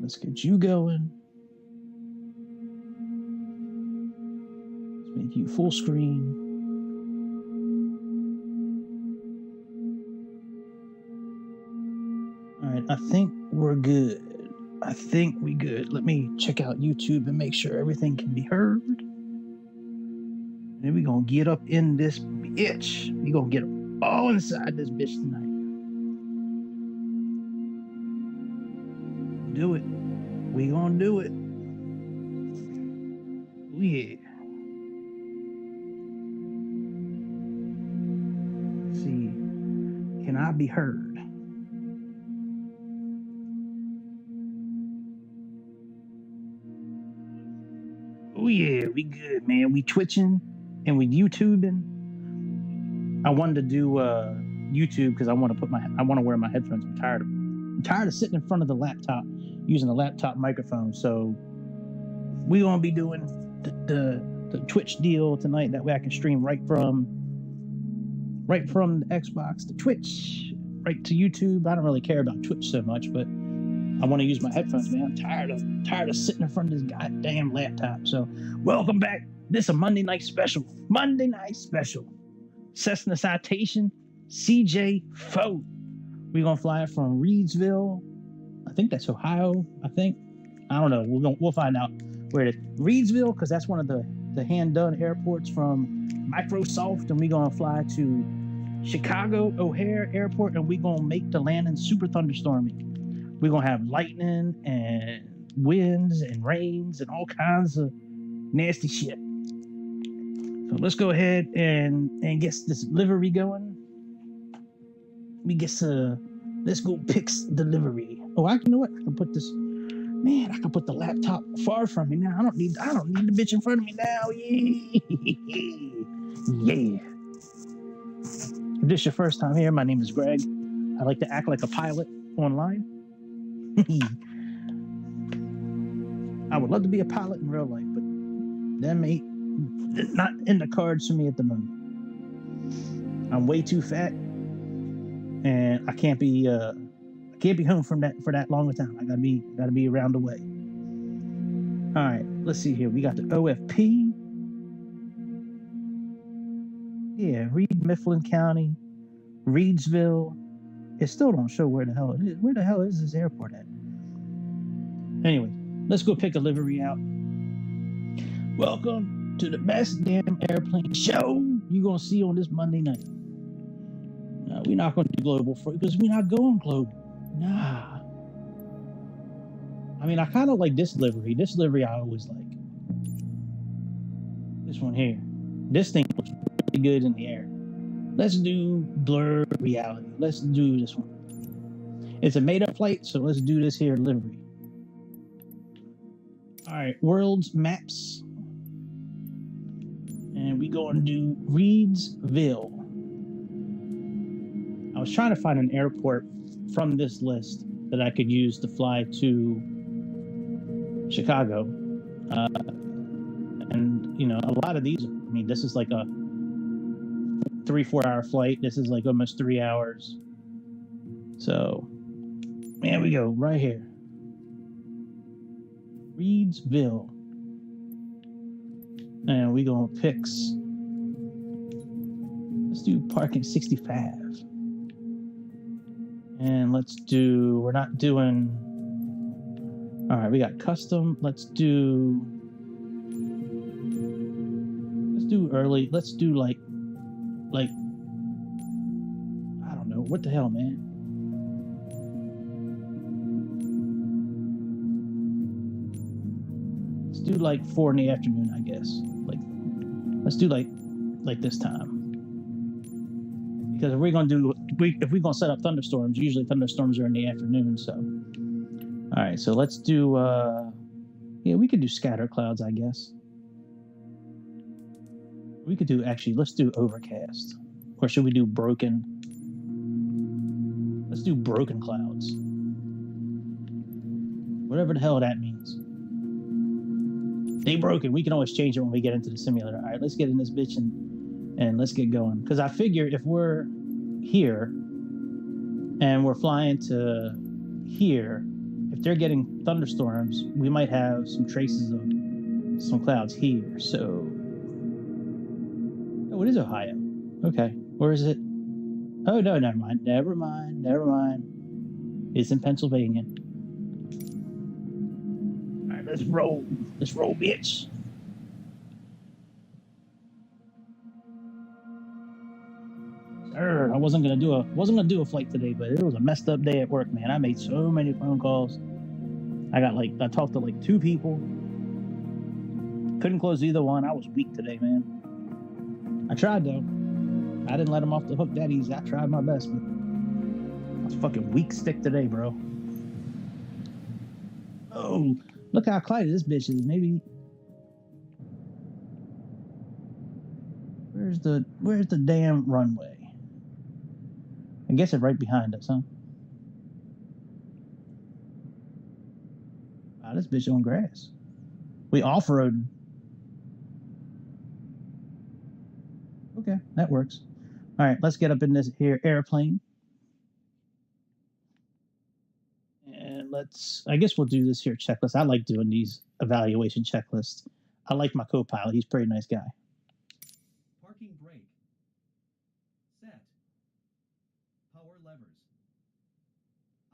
Let's get you going. Let's make you full screen. All right, I think we're good. I think we good. Let me check out YouTube and make sure everything can be heard. And we're going to get up in this bitch. We're going to get all inside this bitch tonight. Do it. We going to do it. Oh, yeah. Let's see. Can I be heard? Oh yeah, we good, man. We twitching and we YouTubing. I wanted to do YouTube because I want to wear my headphones. I'm tired of sitting in front of the laptop using the laptop microphone. So we gonna be doing the Twitch deal tonight. That way I can stream right from the Xbox to Twitch, right to YouTube. I don't really care about Twitch so much, but I want to use my headphones, man. I'm tired of sitting in front of this goddamn laptop. So, welcome back. This is a Monday night special. Cessna Citation, CJ4. We're gonna fly it from Reidsville. I think that's Ohio. I don't know. We'll find out where it is. Reidsville, because that's one of the hand-done airports from Microsoft, and we're gonna fly to Chicago O'Hare Airport, and we're gonna make the landing super thunderstormy. We're going to have lightning and winds and rains and all kinds of nasty shit. So let's go ahead and get this livery going. Let's go pick the livery. Oh, you know what? I can put this, man, I can put the laptop far from me now. I don't need the bitch in front of me now. Yeah. If this is your first time here, my name is Greg. I like to act like a pilot online. I would love to be a pilot in real life, but that ain't not in the cards for me at the moment. I'm way too fat, and I can't be home for that long a time. I gotta be around the way. All right, let's see here. We got the OFP. Yeah, Mifflin County, Reidsville. It still don't show where the hell it is. Where the hell is this airport at? Anyway, let's go pick a livery out. Welcome to the best damn airplane show you're going to see on this Monday night. We're not going to do global because we're not going global. Nah. I mean, I kind of like this livery. This livery I always like. This one here. This thing looks really good in the air. Let's do blur reality. Let's do this one. It's a made-up flight, so let's do this here livery. All right, world's maps. And we going to do Reidsville. I was trying to find an airport from this list that I could use to fly to Chicago. And, you know, a lot of these, I mean, this is like a 3-4 hour flight. This is like almost 3 hours. So, man, we go right here. Reidsville. And we gonna pick. Let's do parking 65. And we're not doing. All right, we got custom. Let's do early. Let's do like, I don't know. What the hell, man? Let's do like 4 in the afternoon, I guess. Let's do like this time. Because if we're gonna set up thunderstorms, usually thunderstorms are in the afternoon. So, all right. So let's do. We could do scatter clouds, I guess. We could do let's do overcast, or should we do broken? Let's do broken clouds. Whatever the hell that means. They broken. We can always change it when we get into the simulator. All right, let's get in this bitch and let's get going. Because I figure if we're here and we're flying to here, if they're getting thunderstorms, we might have some traces of some clouds here. So, oh, it is Ohio. Okay, or is it? Oh no, never mind. Never mind. Never mind. It's in Pennsylvania. All right, let's roll. Let's roll, bitch. I wasn't gonna do a flight today, but it was a messed up day at work, man. I made so many phone calls. I talked to like 2 people. Couldn't close either one. I was weak today, man. I tried though. I didn't let them off the hook that easy. I tried my best, but I was fucking weak stick today, bro. Oh, look how cloudy this bitch is. Maybe. Where's the damn runway? I guess it's right behind us, huh? Wow, this bitch on grass. We off-roading. Okay, that works. All right, let's get up in this here airplane. And I guess we'll do this here checklist. I like doing these evaluation checklists. I like my co-pilot. He's a pretty nice guy. Parking brake. Set. Power levers.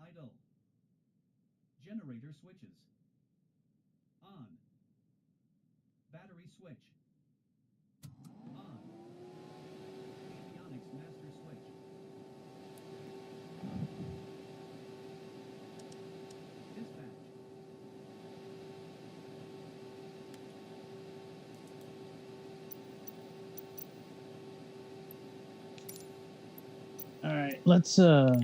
Idle. Generator switches. On. Battery switch. On. Avionics master switch. Dispatch. All right, let's can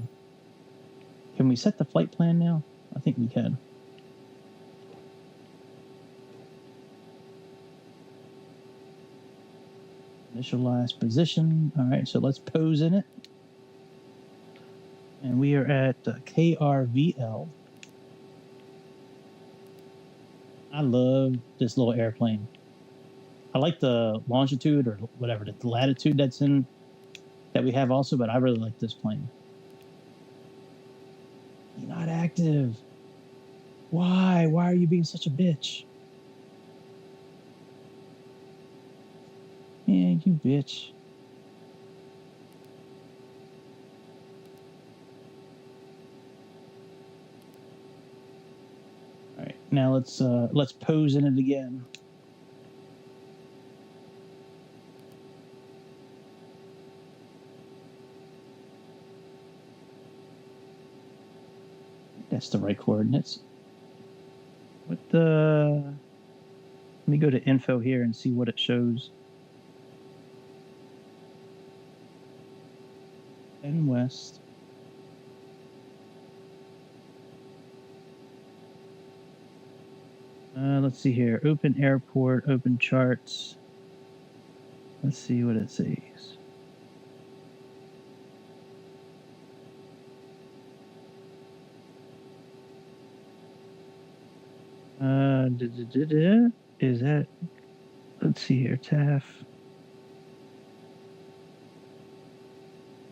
we set the flight plan now? I think we can. Initialize position. All right, so let's pose in it. And we are at KRVL. I love this little airplane. I like the longitude or whatever, the latitude that we have also, but I really like this plane. You're not active. Why? Why are you being such a bitch? Yeah, you bitch. All right, now let's pose in it again. That's the right coordinates. Let me go to info here and see what it shows. And west. Let's see here. Open airport, open charts. Let's see what it says. Is that, let's see here, TAF.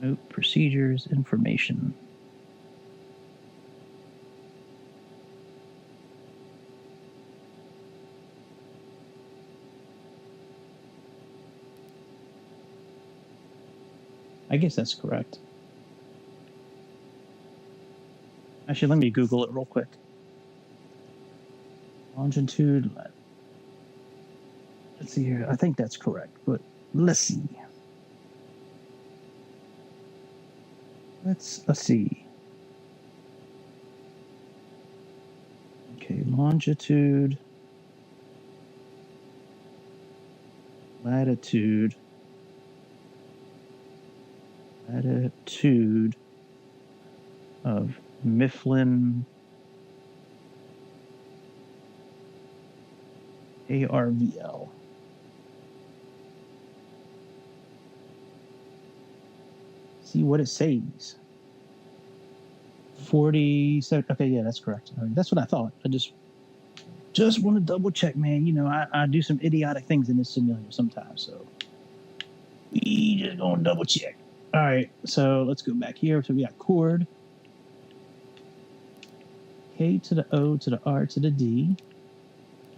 Nope, procedures, information. I guess that's correct. Actually, let me Google it real quick. Longitude. Let's see here. I think that's correct, but let's see. Let's see. Okay, longitude, latitude of Mifflin ARVL. See what it says. 47. Okay, yeah, that's correct. I mean, that's what I thought. I just want to double check, man. You know, I do some idiotic things in this simulator sometimes, so we just gonna double check. All right, so let's go back here. So we got chord. K to the O to the R to the D.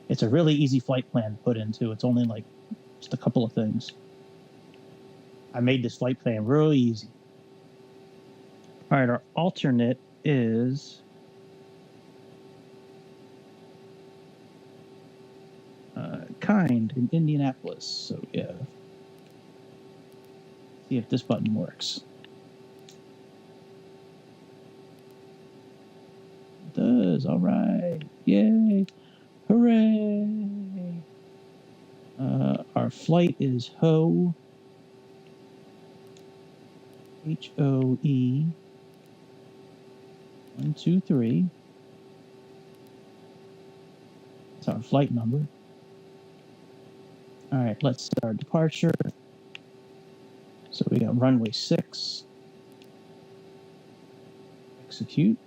It's a really easy flight plan to put into. It's only like just a couple of things. I made this flight plan real easy. All right, our alternate is Kind in Indianapolis. So yeah, see if this button works. It does. All right. Yay. Hooray. Our flight is HOE. HOE. 123. That's our flight number. All right, let's start departure. So we got runway 6. Execute.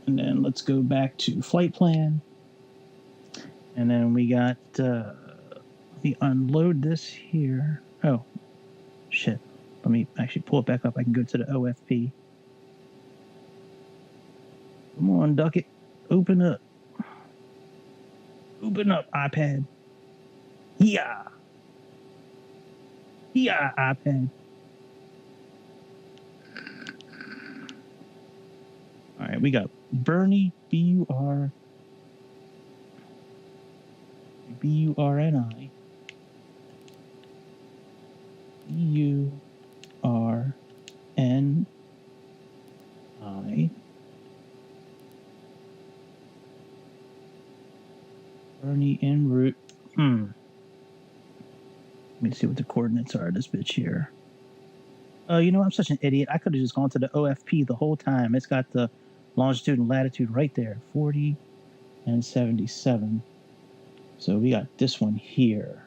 And then let's go back to flight plan. And then we got, we unload this here. Oh, shit. Let me actually pull it back up. I can go to the OFP. Come on, duck it. Open up. Open up, iPad. Yeah. Yeah, iPad. All right, we got Bernie, B-U-R-N-I. B-U-R-N-I. Bernie en route. Let me see what the coordinates are of this bitch here. Oh, you know, I'm such an idiot. I could have just gone to the OFP the whole time. It's got the longitude and latitude right there. 40 and 77. So we got this one here.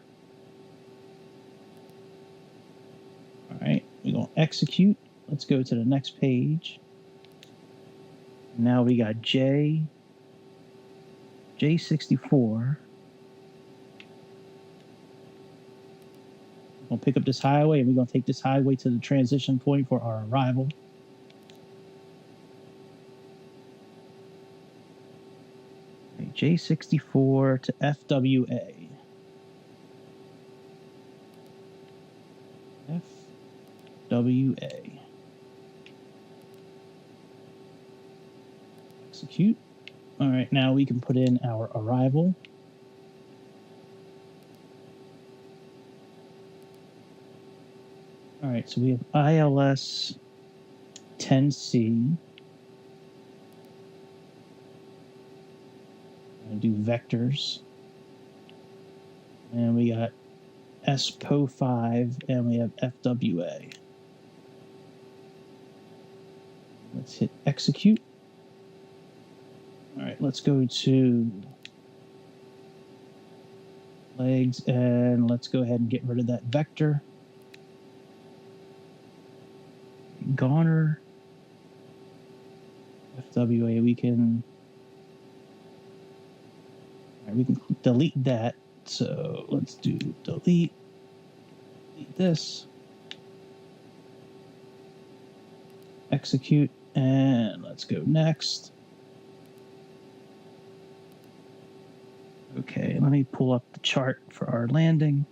All right, we're going to execute. Let's go to the next page. Now we got J64. We're going to pick up this highway, and we're going to take this highway to the transition point for our arrival. Okay, J64 to FWA. FWA. Execute. All right, now we can put in our arrival. All right, so we have ILS 10C. I'm going to do vectors. And we got SPO5, and we have FWA. Let's hit execute. All right, let's go to legs, and let's go ahead and get rid of that vector. Goner. FWA, we can delete that. So let's do delete this. Execute, and let's go next. Okay, let me pull up the chart for our landing.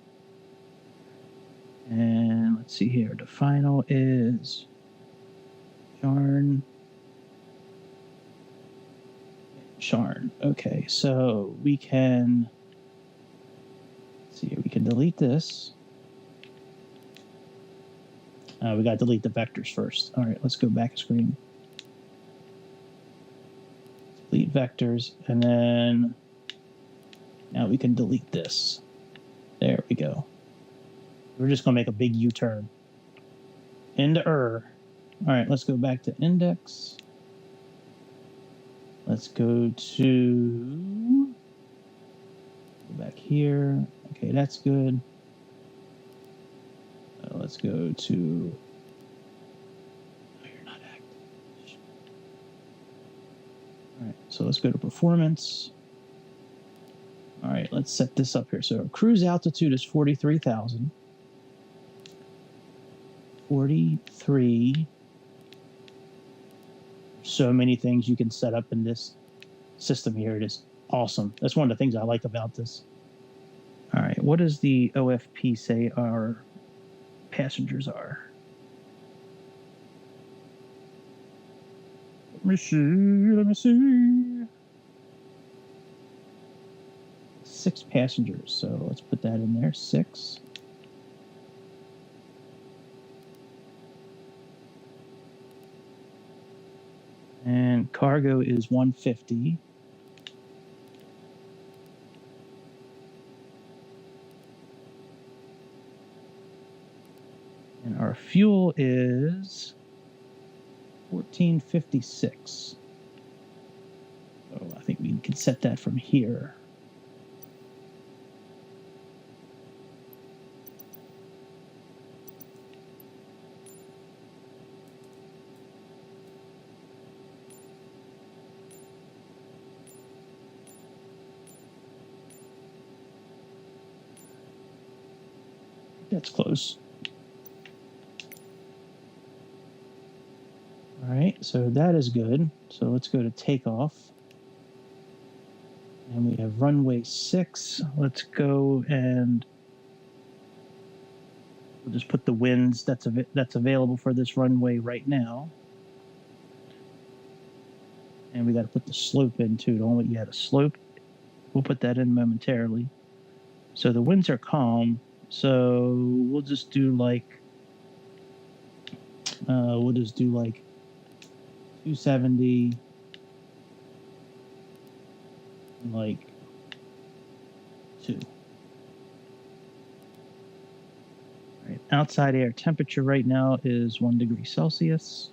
And let's see here. The final is Sharn. Okay, so we can see here. We can delete this. We got to delete the vectors first. All right, let's go back a screen. Delete vectors, and then now we can delete this. There we go. We're just going to make a big U-turn. Into All right, let's go back to index. Let's go back here. Okay, that's good. Let's go to, no, you're not active. All right, so let's go to performance. All right, let's set this up here. So cruise altitude is 43,000. 43,000. so many things you can set up in this system here. It is awesome. That's one of the things I like about this. All right, what does the OFP say our passengers are? Let me see. 6 passengers, so let's put that in there, 6. And cargo is 150. And our fuel is 1456. So I think we can set that from here. That's close. All right, so that is good. So let's go to takeoff. And we have runway 6. Let's go and we'll just put the winds that's available for this runway right now. And we got to put the slope in too. Don't let you add a slope. We'll put that in momentarily. So the winds are calm. So we'll just do like 270, and like 2. All right. Outside air temperature right now is 1 degree Celsius.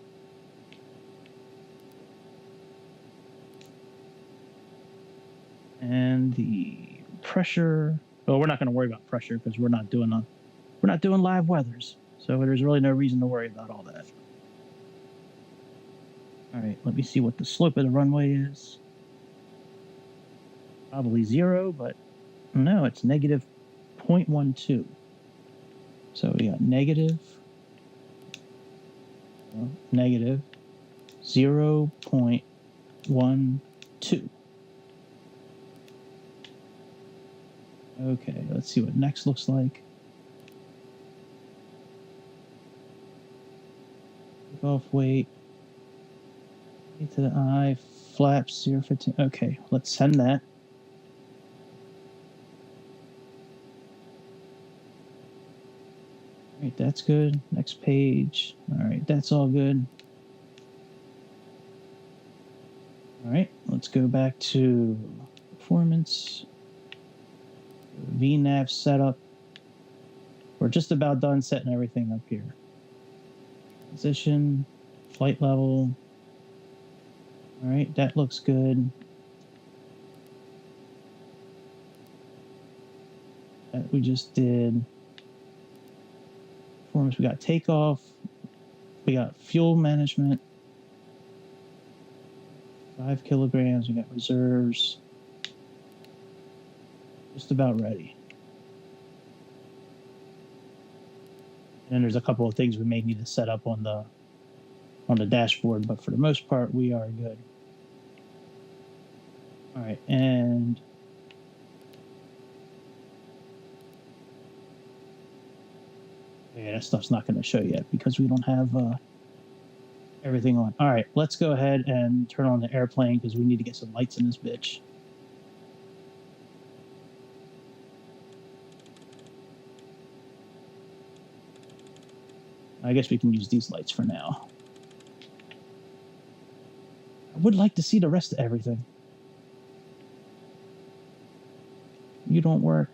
And the pressure. Well, we're not going to worry about pressure because we're not doing live weathers, so there's really no reason to worry about all that. All right, let me see what the slope of the runway is. Probably 0, but no, it's negative 0.12. So we got negative 0.12. Okay, let's see what next looks like. Takeoff weight. To the eye, flaps 0.15. Okay, let's send that. All right, that's good. Next page. All right, that's all good. All right, let's go back to performance. VNAV setup. We're just about done setting everything up here. Position, flight level. All right, that looks good. That we just did. Performance, we got takeoff. We got fuel management. 5 kilograms, we got reserves. Just about ready. And then there's a couple of things we may need to set up on the dashboard, but for the most part, we are good. All right, and yeah, that stuff's not going to show yet because we don't have everything on. All right, let's go ahead and turn on the airplane because we need to get some lights in this bitch. I guess we can use these lights for now. I would like to see the rest of everything. You don't work.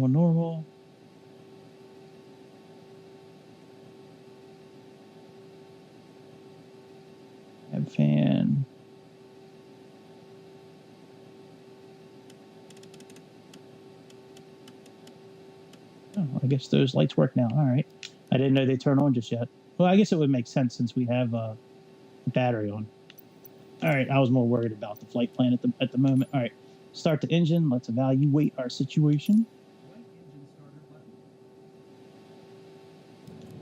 Normal. Add fan. Oh, I guess those lights work now. All right. I didn't know they turn on just yet. Well, I guess it would make sense since we have a battery on. All right. I was more worried about the flight plan at the moment. All right. Start the engine. Let's evaluate our situation. Right engine starter button. Push.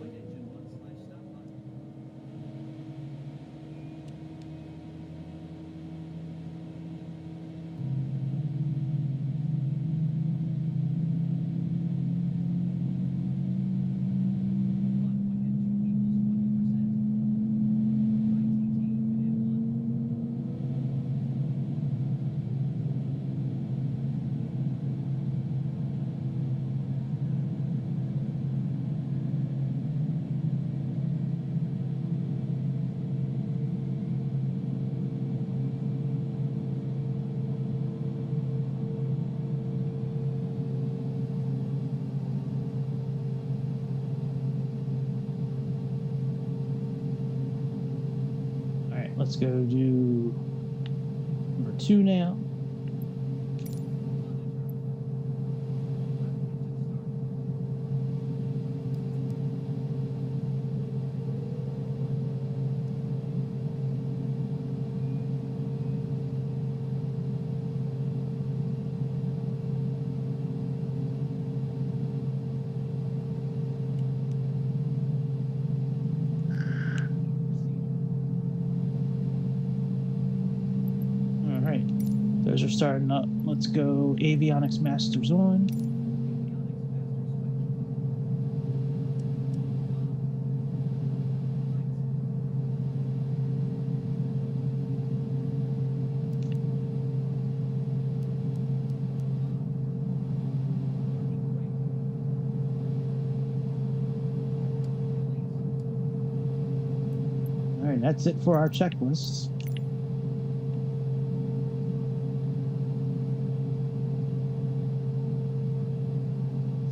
Right engine on/stop button. All right, let's go do number 2 now. All right, those are starting up. Let's go avionics masters on. All right, that's it for our checklists.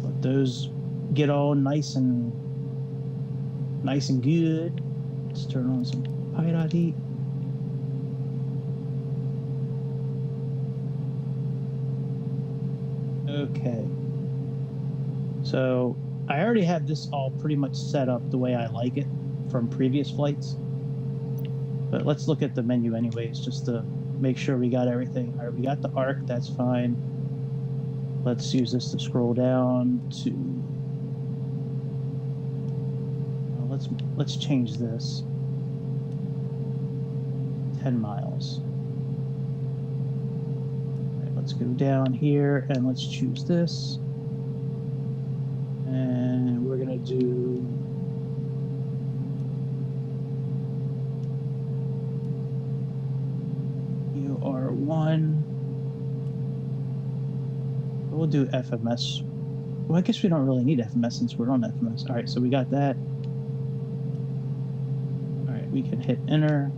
Let those get all nice and good. Let's turn on some PyDot heat. Okay. So I already have this all pretty much set up the way I like it from previous flights. But let's look at the menu anyways, just to make sure we got everything. All right, we got the arc, that's fine. Let's use this to scroll down to, let's change this. 10 miles. All right, let's go down here and let's choose this. And we're gonna do UR1. We'll do FMS. Well, I guess we don't really need FMS since we're on FMS. All right, so we got that. All right, we can hit enter.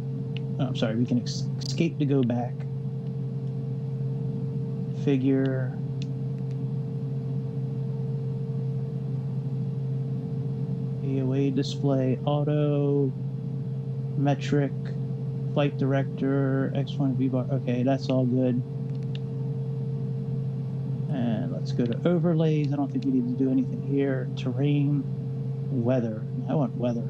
Oh, I'm sorry, we can escape to go back. Figure. AOA display, auto, metric, flight director, X1 V bar. Okay, that's all good. And let's go to overlays. I don't think we need to do anything here. Terrain, weather. I want weather.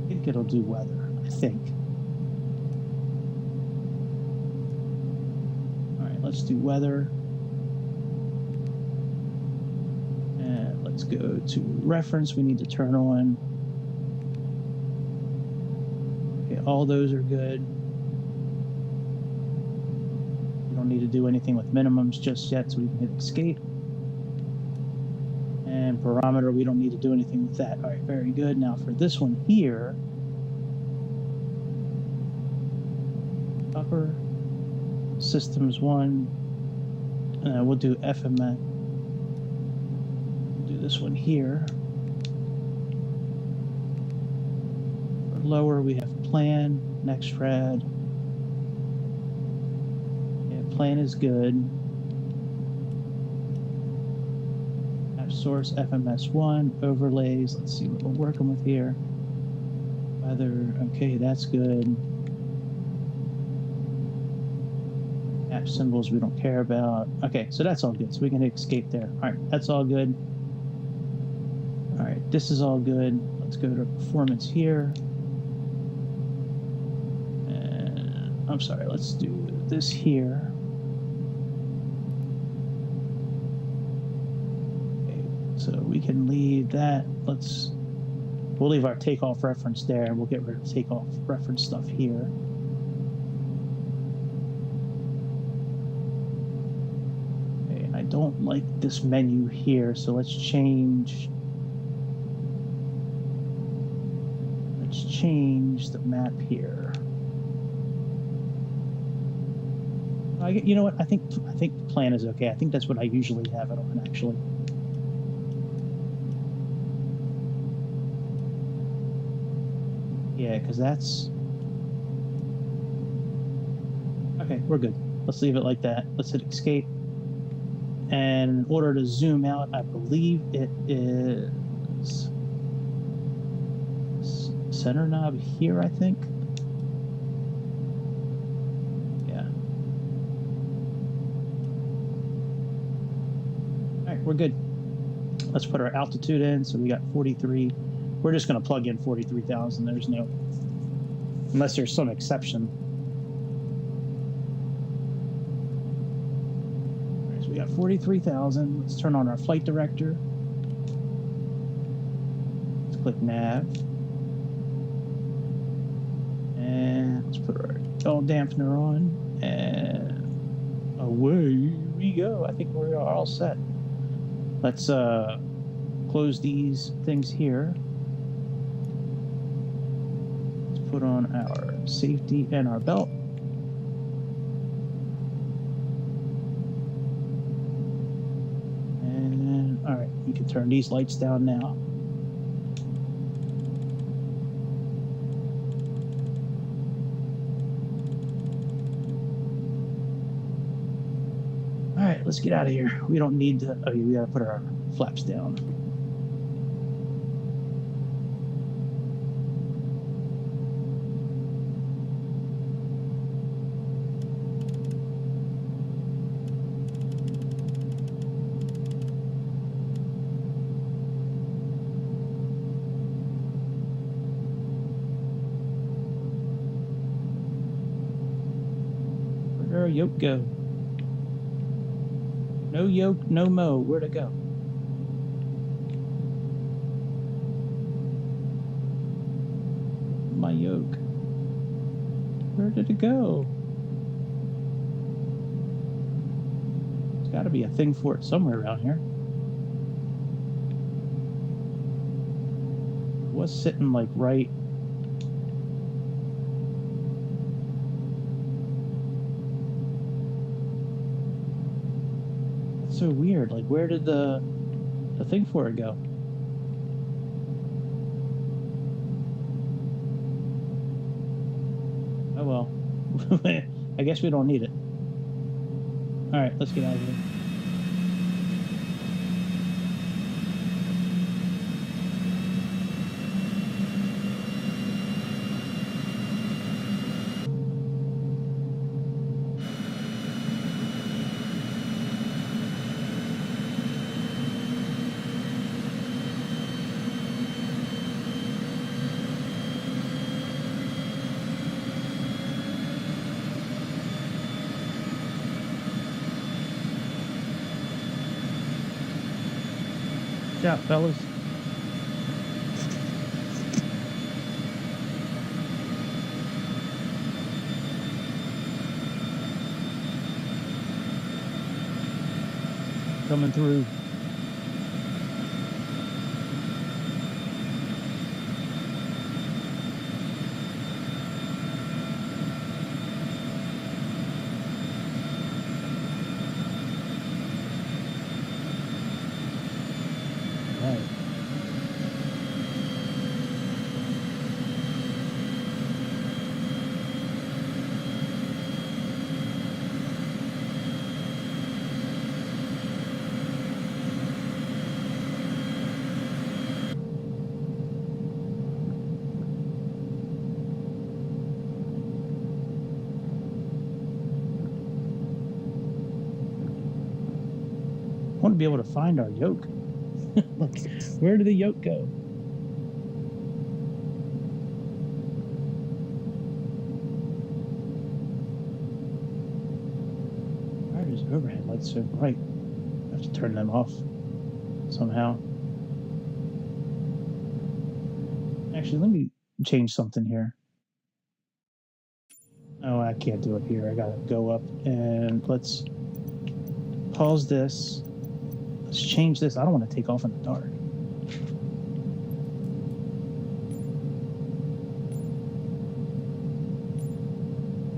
I think it'll do weather, I think. All right, let's do weather. And let's go to reference. We need to turn on. Okay, all those are good. We don't need to do anything with minimums just yet, so we can hit escape. And barometer, we don't need to do anything with that. All right, very good. Now for this one here, upper systems 1, we'll do FMS. We'll do this one here. For lower, we have plan, next rad. Yeah, plan is good. Source FMS1, overlays, let's see what we're working with here. Weather, okay, that's good. App symbols we don't care about. Okay, so that's all good, so we can escape there. All right, that's all good. All right, this is all good. Let's go to performance here. I'm sorry, let's do this here. Okay, so we can leave that. We'll leave our takeoff reference there, and we'll get rid of takeoff reference stuff here. Okay, and I don't like this menu here, so let's change the map here. You know what? I think the plan is okay. I think that's what I usually have it on, actually. Yeah, because that's okay. We're good. Let's leave it like that. Let's hit escape. And in order to zoom out, I believe it is center knob here, I think. Yeah. All right, we're good. Let's put our altitude in. So we got 43. We're just going to plug in 43,000. There's no, unless there's some exception. All right, so we got 43,000. Let's turn on our flight director. Let's click nav. And let's put our yaw dampener on, and away we go. I think we're all set. Let's close these things here. Let's put on our safety and our belt. And all right, you can turn these lights down now. All right, let's get out of here. We don't need to, okay, we gotta put our flaps down. Where'd our yoke go? No yoke, no mo. Where'd it go? My yoke. Where did it go? There's got to be a thing for it somewhere around here. It was sitting like right. So weird. Like, where did the thing for it go? Oh well. I guess we don't need it. All right, let's get out of here. Watch out, fellas. Coming through. Right. I want to be able to find our yoke. Look, where did the yoke go? Those overhead lights so bright. I have to turn them off somehow. Actually, let me change something here. Oh, I can't do it here. I gotta go up and let's pause this. Let's change this. I don't want to take off in the dark.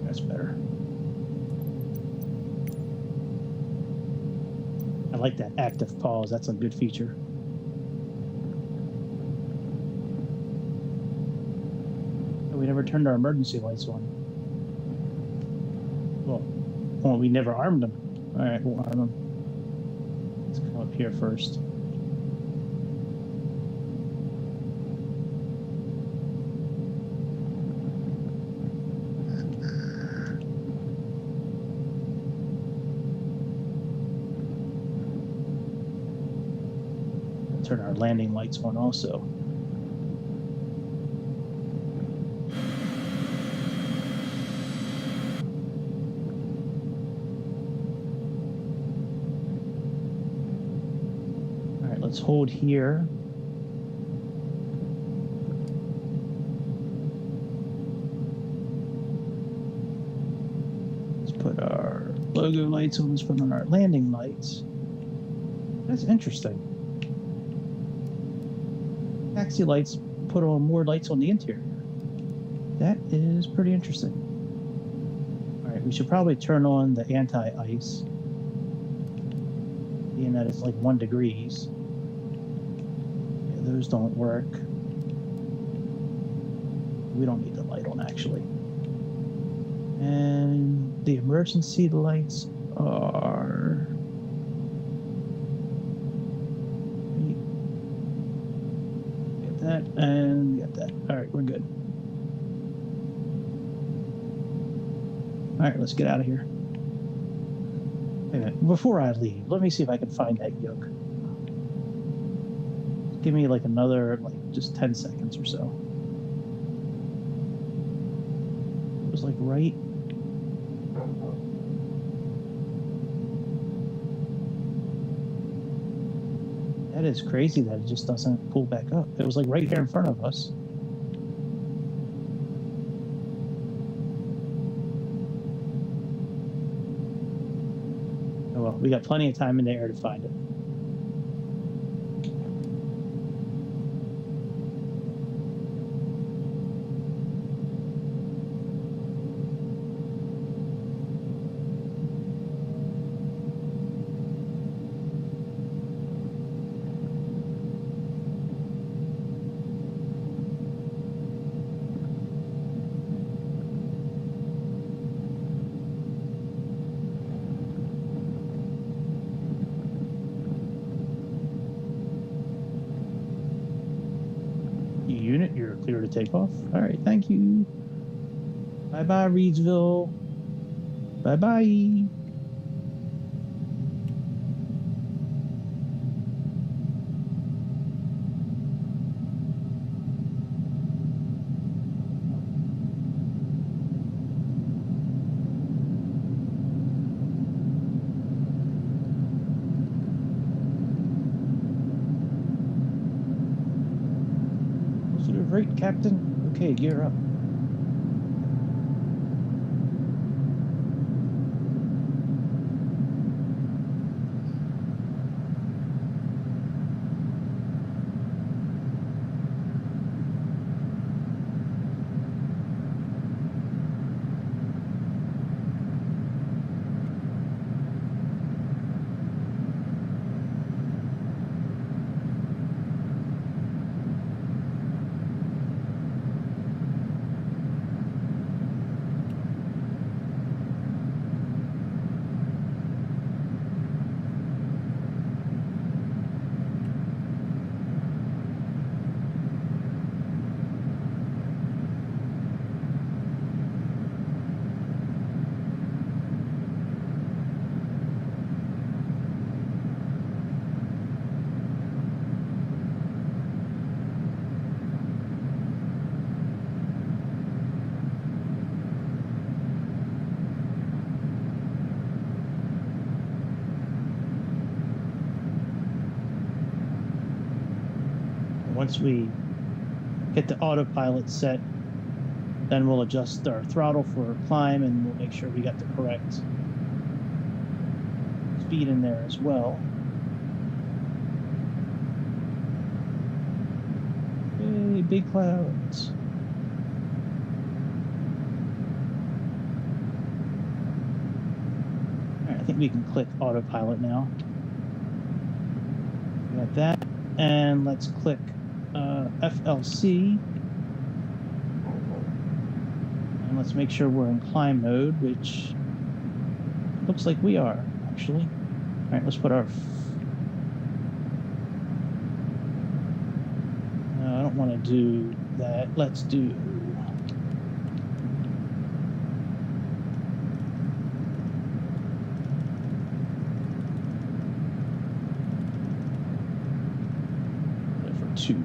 That's better. I like that active pause. That's a good feature. Oh, we never turned our emergency lights on. Well, we never armed them. All right, we'll arm them. Let's come up here first. Turn our landing lights on also. All right, let's hold here. Let's put our logo lights on. Let's put on our landing lights. That's interesting. Taxi lights put on more lights on the interior. That is pretty interesting. All right, we should probably turn on the anti-ice, being that it's like 1 degrees. Yeah, those don't work. We don't need the light on actually. And the emergency lights are... that and get that. All right, we're good. All right, let's get out of here. Wait a minute. Before I leave, let me see if I can find that yoke. Give me like another, just 10 seconds or so. It was like right. That is crazy that it just doesn't pull back up. It was like right here in front of us. Oh well, we got plenty of time in the air to find it. Unit, you're clear to take off. All right, thank you. Bye-bye, Reedsville. Bye-bye. Right, Captain. Okay, gear up. Once we get the autopilot set, then we'll adjust our throttle for climb, and we'll make sure we got the correct speed in there as well. Hey, big clouds. All right, I think we can click autopilot now. We got that, and let's click FLC. And let's make sure we're in climb mode, which looks like we are, actually. All right, let's put our... No, I don't want to do that. Let's do... for 2.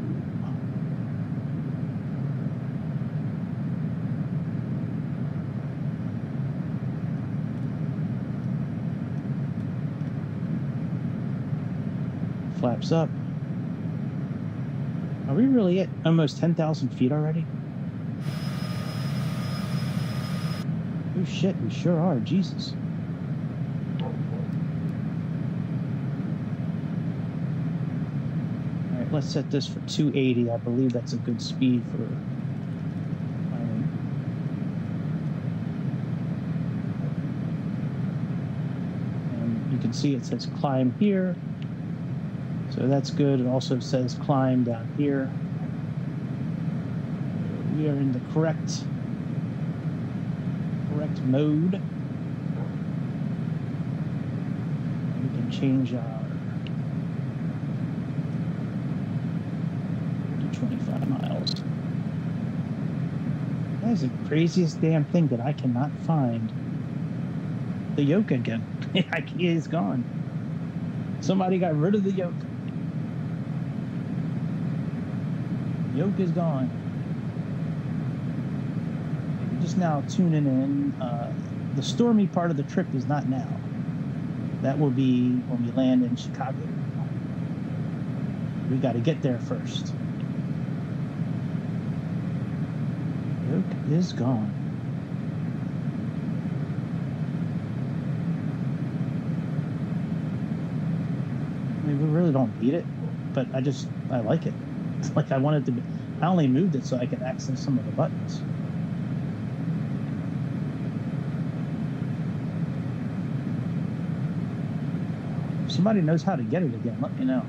Flaps up. Are we really at almost 10,000 feet already? Oh shit, we sure are. Jesus. Alright, let's set this for 280. I believe that's a good speed for climbing. And you can see it says climb here. So that's good. It also says climb down here. We are in the correct mode. We can change our to 25 miles. That is the craziest damn thing that I cannot find the yoke again. It is gone. Somebody got rid of the yoke. Yoke is gone. If you're just now tuning in, the stormy part of the trip is not now. That will be when we land in Chicago. We got to get there first. Yoke is gone. I mean, we really don't need it, but I like it. It's like I wanted to be, I only moved it so I could access some of the buttons. If somebody knows how to get it again, let me know.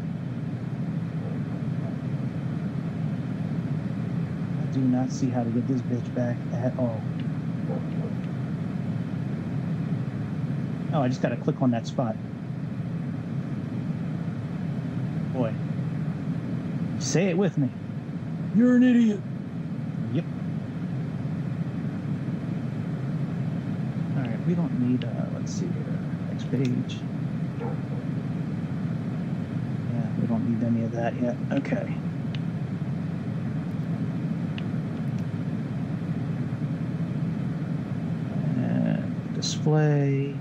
I do not see how to get this bitch back at all. Oh, I just got to click on that spot. Boy. Say it with me. You're an idiot. Yep. All right, we don't need, let's see here, next page. Yeah, we don't need any of that yet. Okay. And display.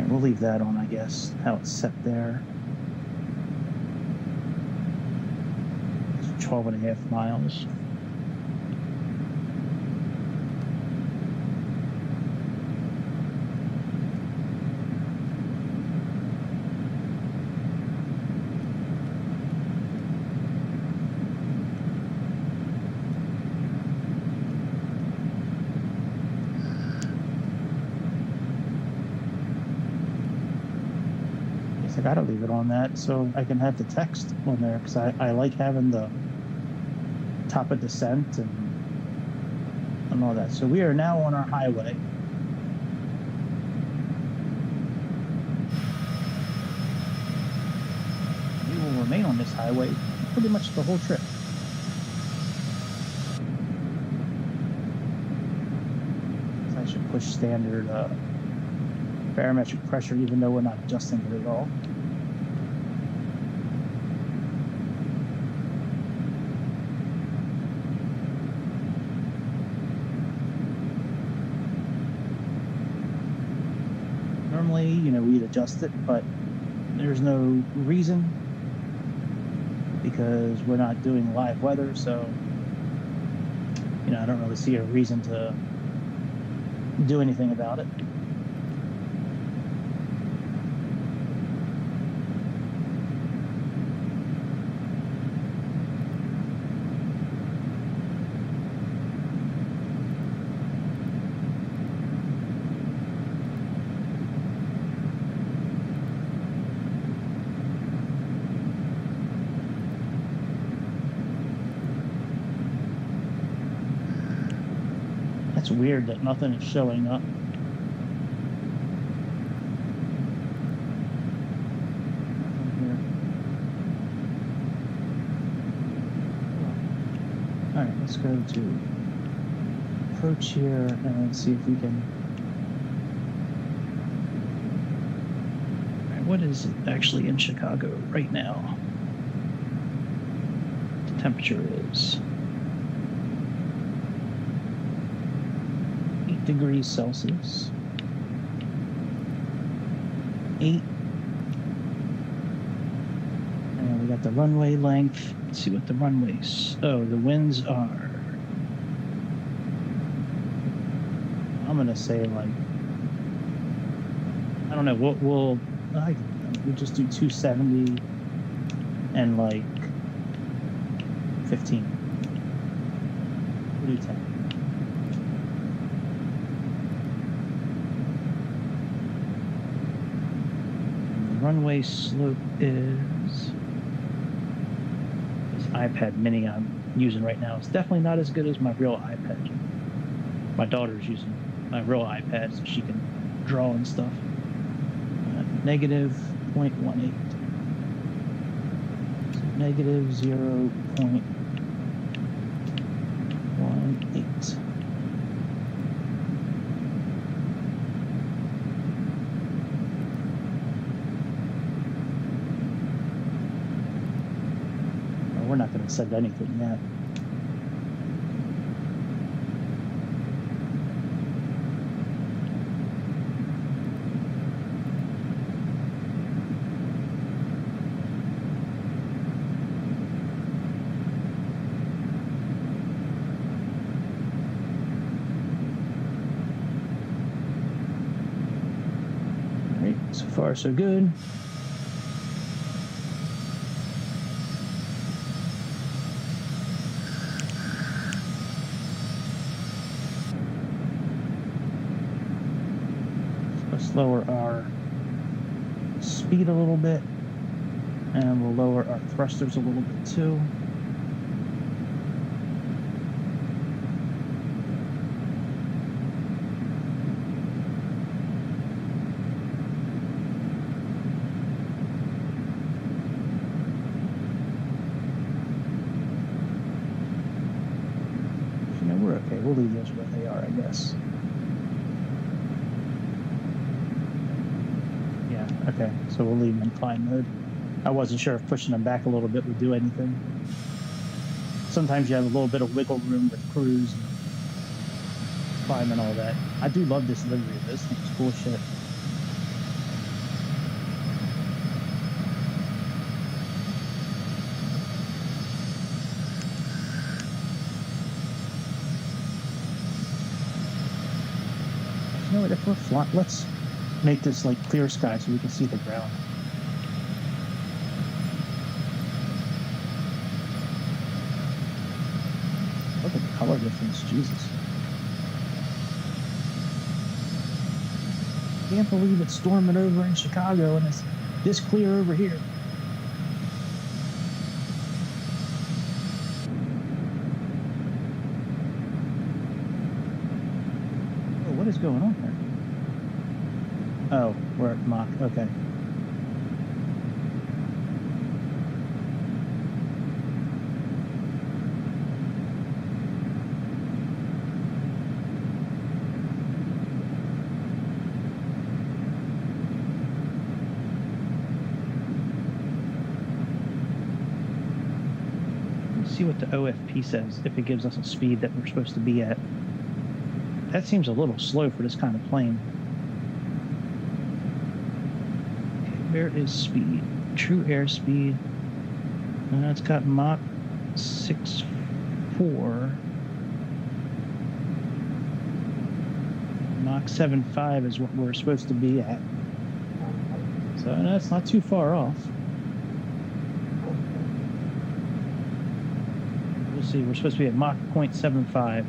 We'll leave that on, I guess, how it's set there. It's 12.5 miles. I gotta leave it on that so I can have the text on there, because I like having the top of descent and all that. So we are now on our highway. We will remain on this highway pretty much the whole trip. So I should push standard barometric pressure, even though we're not adjusting it at all. Normally, you know, we'd adjust it, but there's no reason because we're not doing live weather, so, you know, I don't really see a reason to do anything about it. It's weird that nothing is showing up. All right, let's go to approach here and see if we can. All right, what is it actually in Chicago right now? The temperature is 8 degrees Celsius. 8. And we got the runway length. Let's see what the runways. Oh, the winds are. I'm gonna say like. I don't know. We'll just do 270 and like 15. We'll do 10. Runway slope is this iPad mini I'm using right now. It's definitely not as good as my real iPad. My daughter's using my real iPad so she can draw and stuff. Negative 0.18. So negative 0.18. We're not going to send anything yet. All right, so far so good. Lower our speed a little bit, and we'll lower our thrusters a little bit too. You know, we're okay. We'll leave those where they are, I guess. Okay, so we'll leave them in climb mode. I wasn't sure if pushing them back a little bit would do anything. Sometimes you have a little bit of wiggle room with cruise and climb and all that. I do love this livery. This thing's cool shit. You know what, if we're flying, let's make this like clear sky so we can see the ground. Look at the color difference, Jesus. Can't believe it's storming over in Chicago and it's this clear over here. Oh, what is going on here? Oh, we're at Mach, okay. See what the OFP says, if it gives us a speed that we're supposed to be at. That seems a little slow for this kind of plane. Okay, where is speed? True airspeed. It's got Mach 6.4. Mach 7.5 is what we're supposed to be at. So that's not too far off. We'll see. We're supposed to be at Mach 0.75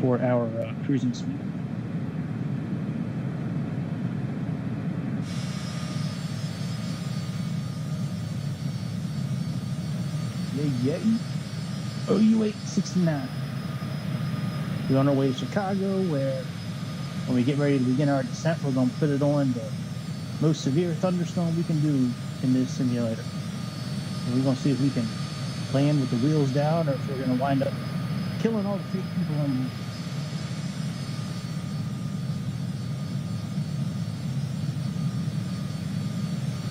for our cruising speed. Yay. OU 869. We're on our way to Chicago, where when we get ready to begin our descent, we're going to put it on the most severe thunderstorm we can do in this simulator. And we're going to see if we can land with the wheels down, or if we're going to wind up killing all the fake people on the.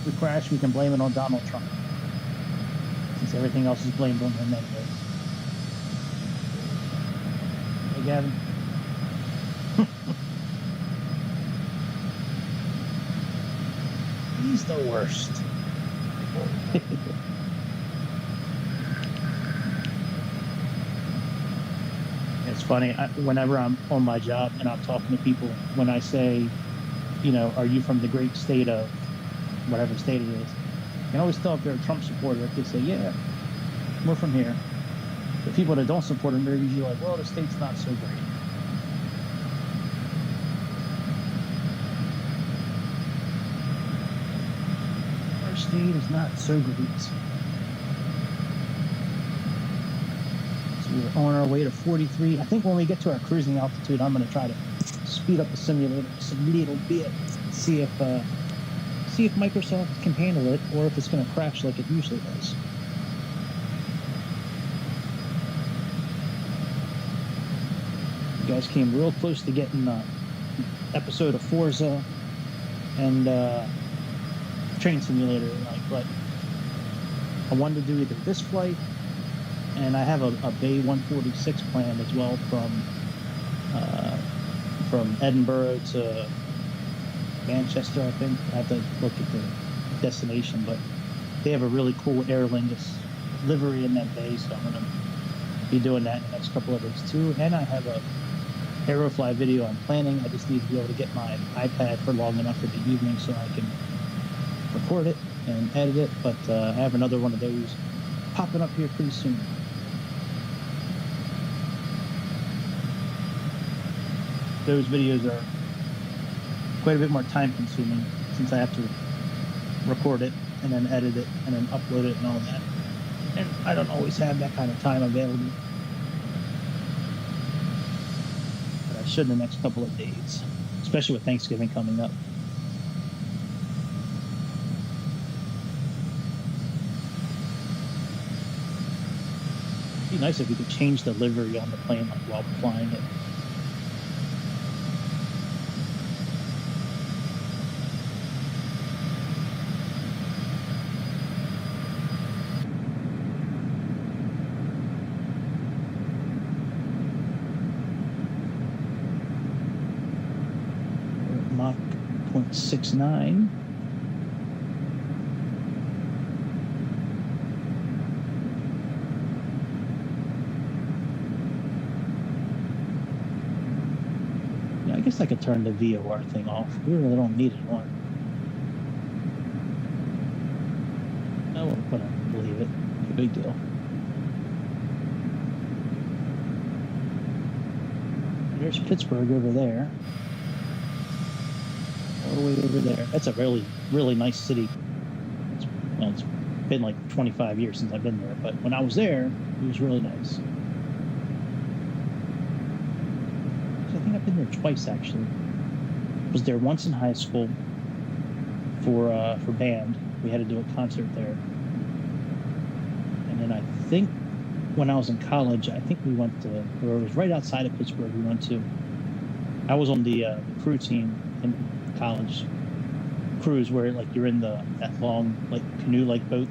If we crash, we can blame it on Donald Trump, since everything else is blamed on him anyways. Hey, Gavin. He's the worst. It's funny, whenever I'm on my job and I'm talking to people, when I say, you know, are you from the great state of whatever state it is, I can always tell if they're a Trump supporter if they say, yeah, we're from here. The people that don't support him, they're usually like, well, the state's not so great. Our state is not so great. So we're on our way to 43. I think when we get to our cruising altitude, I'm going to try to speed up the simulator just a little bit, see if Microsoft can handle it, or if it's going to crash like it usually does. You guys came real close to getting an episode of Forza and Train Simulator, but I wanted to do either this flight, and I have a Bay 146 planned as well from Edinburgh to Manchester, I think. I have to look at the destination, but they have a really cool Aer Lingus livery in that bay, so I'm going to be doing that in the next couple of days too. And I have a Aerofly video I'm planning. I just need to be able to get my iPad for long enough in the evening so I can record it and edit it, but I have another one of those popping up here pretty soon. Those videos are quite a bit more time consuming, since I have to record it and then edit it and then upload it and all that. And I don't always have that kind of time available. But I should in the next couple of days, especially with Thanksgiving coming up. It'd be nice if we could change the livery on the plane while we're flying it. Mach 0.69. Yeah, I guess I could turn the VOR thing off. We really don't need it on. I won't believe it. No big deal. There's Pittsburgh over there. All the way over there. That's a really, really nice city. It's been like 25 years since I've been there, but when I was there, it was really nice. So I think I've been there twice, actually. I was there once in high school for band. We had to do a concert there. And then I think when I was in college, I think we went to, or it was right outside of Pittsburgh we went to. I was on the crew team in college cruise, where you're in that long canoe boat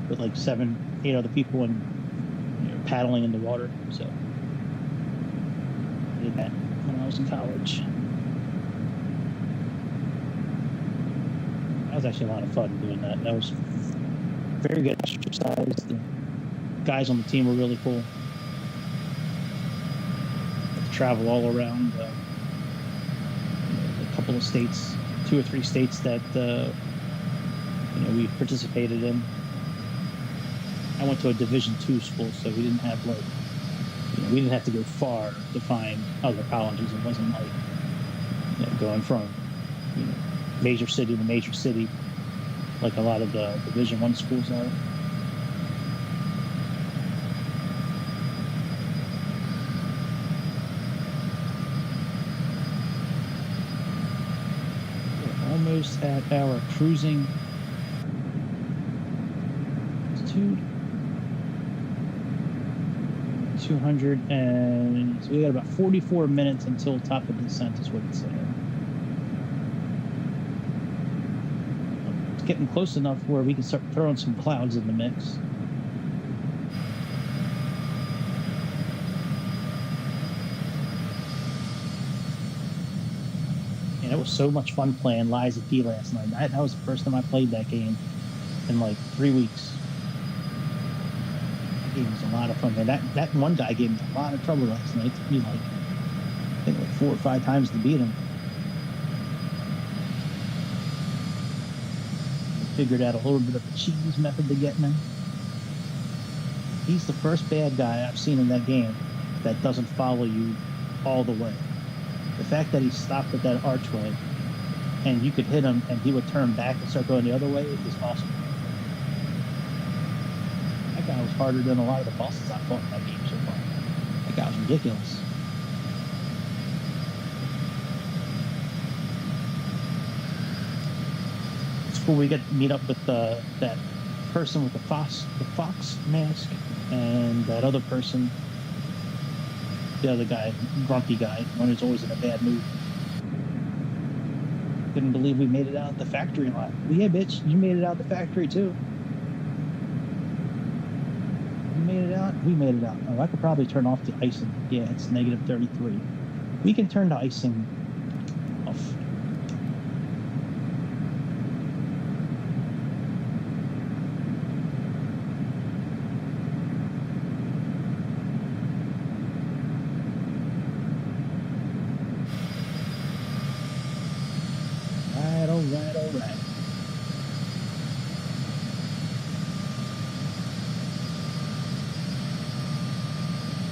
with 7-8 other people, and paddling in the water. So I did that when I was in college. That was actually a lot of fun doing that. That was very good exercise. The guys on the team were really cool. Travel all around a couple of states, 2 or 3 states that we participated in. I went to a Division II school, so we didn't have we didn't have to go far to find other colleges. It wasn't like going from major city to major city like a lot of the Division I schools are. Almost at our cruising altitude. 200, and so we got about 44 minutes until top of descent is what it's saying. It's getting close enough where we can start throwing some clouds in the mix. And it was so much fun playing Lies of P last night. That was the first time I played that game in like 3 weeks. That game was a lot of fun, man. That one guy gave me a lot of trouble last night. It took me I think 4 or 5 times to beat him. I figured out a little bit of a cheese method to get me. He's the first bad guy I've seen in that game that doesn't follow you all the way. The fact that he stopped at that archway and you could hit him and he would turn back and start going the other way is awesome. That guy was harder than a lot of the bosses I've fought in that game so far. That guy was ridiculous. It's cool we get to meet up with that person with the fox mask and that other person. The other guy, grumpy guy, one who's always in a bad mood. Couldn't believe we made it out the factory lot. Well, yeah, bitch, you made it out the factory too. You made it out? We made it out. Oh, I could probably turn off the icing. Yeah, it's negative 33. We can turn the icing off. All right.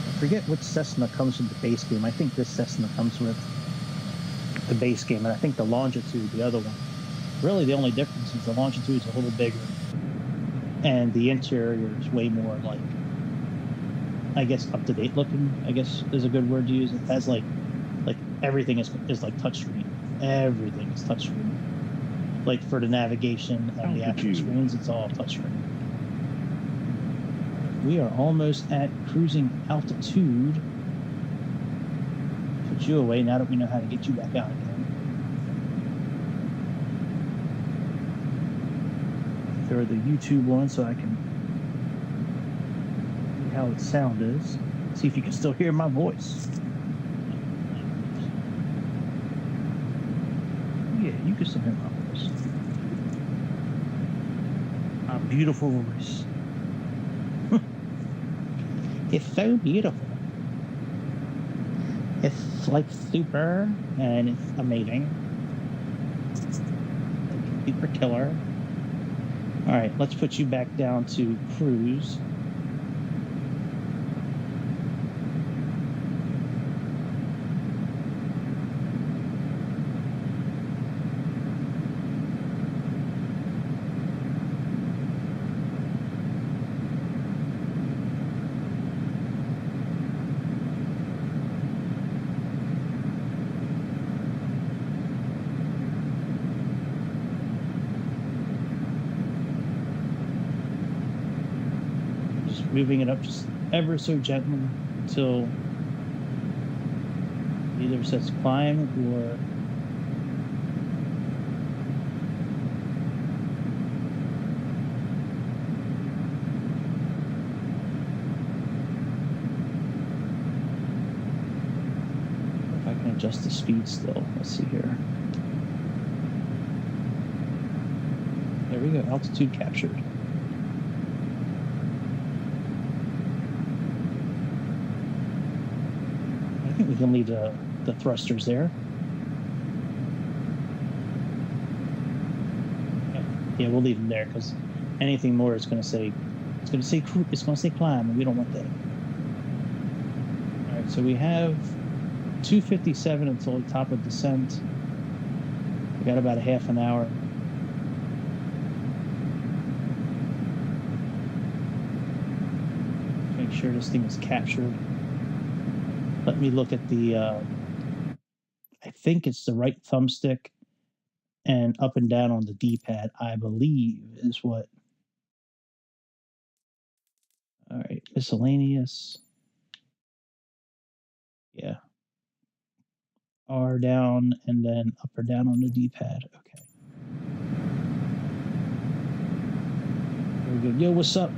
I forget which Cessna comes with the base game. I think this Cessna comes with the base game, and I think the Longitude, the other one. Really, the only difference is the Longitude is a little bigger, and the interior is way more I guess, up to date looking. I guess is a good word to use. It has like everything is like touchscreen. Everything is touchscreen. Like for the navigation and the actual screens, it's all touchscreen. We are almost at cruising altitude. Put you away now that we know how to get you back out again. Throw the YouTube on so I can see how the sound is. See if you can still hear my voice. Yeah, you can still hear my voice. My beautiful voice. It's so beautiful. It's like super, and it's amazing. Super killer. All right, let's put you back down to cruise. Moving it up just ever so gently until either says climb or adjust the speed still. Let's see here. There we go, altitude captured. I think we can leave the thrusters there. Yeah, we'll leave them there because anything more is going to say climb, and we don't want that. All right, so we have 2:57 until the top of descent. We got about a half an hour. Make sure this thing is captured. Let me look at the. I think it's the right thumbstick. And up and down on the D-pad, I believe, is what. All right, miscellaneous. Yeah. R down and then up or down on the D-pad. Okay. Very good. Yo, what's up?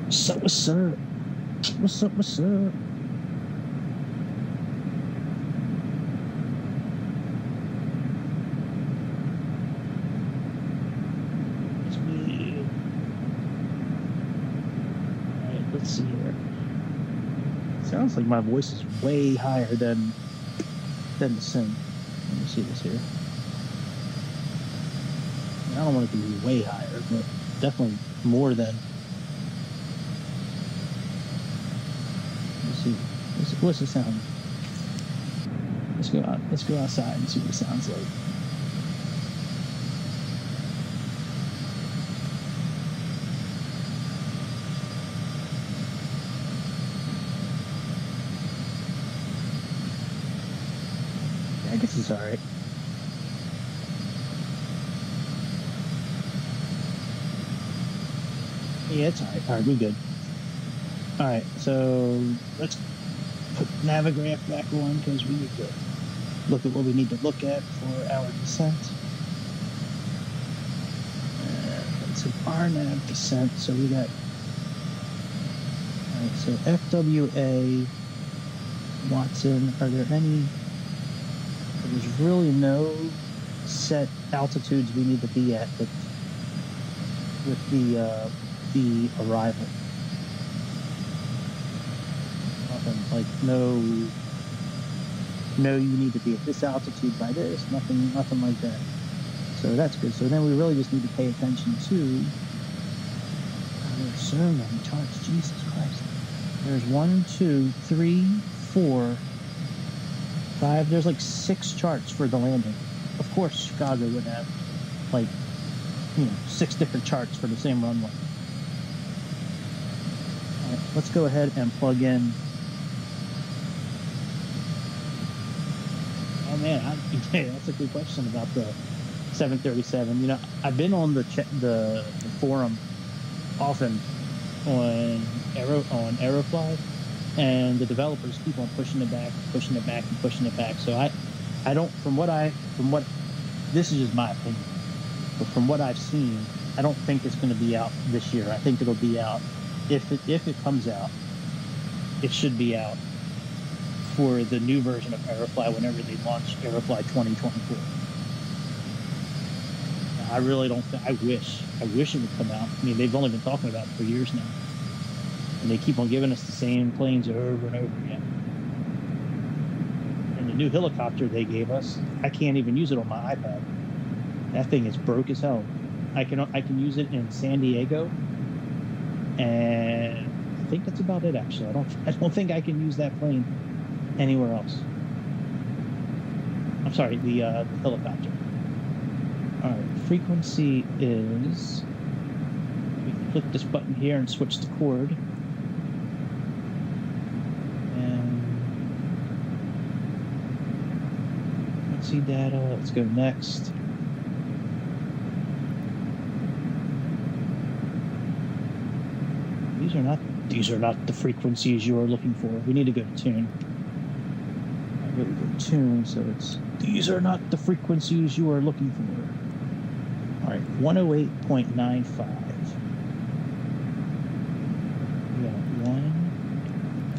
What's up? What's up? What's up? What's up? Let's see here. Sounds like my voice is way higher than the sing. Let me see this here. I don't want it to be way higher, but definitely more than. Let's see. What's the sound? Let's go out. Let's go outside and see what it sounds like. I guess it's all right. Yeah, it's all right. All right, we're good. All right, so let's put Navigraph back on because we need to look at what we need to look at for our descent. It's an RNAV descent, so we got. All right, so FWA, Watson. Are there any? There's really no set altitudes we need to be at with the arrival. Nothing like no you need to be at this altitude by this. Nothing like that. So that's good. So then we really just need to pay attention to. There's so many charts. Jesus Christ. There's 1, 2, 3, 4. 5, there's like 6 charts for the landing. Of course, Chicago would have like, 6 different charts for the same runway. All right, let's go ahead and plug in. Oh man, that's a good question about the 737. I've been on the forum often on Aerofly. And the developers keep on pushing it back. So I don't, this is just my opinion, but from what I've seen, I don't think it's going to be out this year. I think it'll be out, if it comes out, it should be out for the new version of Aerofly whenever they launch Aerofly 2024. I really don't think, I wish it would come out. I mean, they've only been talking about it for years now. And they keep on giving us the same planes over and over again. And the new helicopter they gave us, I can't even use it on my iPad. That thing is broke as hell. I can use it in San Diego, and I think that's about it. Actually, I don't think I can use that plane anywhere else. I'm sorry, the helicopter. All right, frequency is. We can click this button here and switch the chord. Data. Let's go next. These are not the frequencies you are looking for. We need to go to tune. I really go to tune, so these are not the frequencies you are looking for. All right, 108.95. We got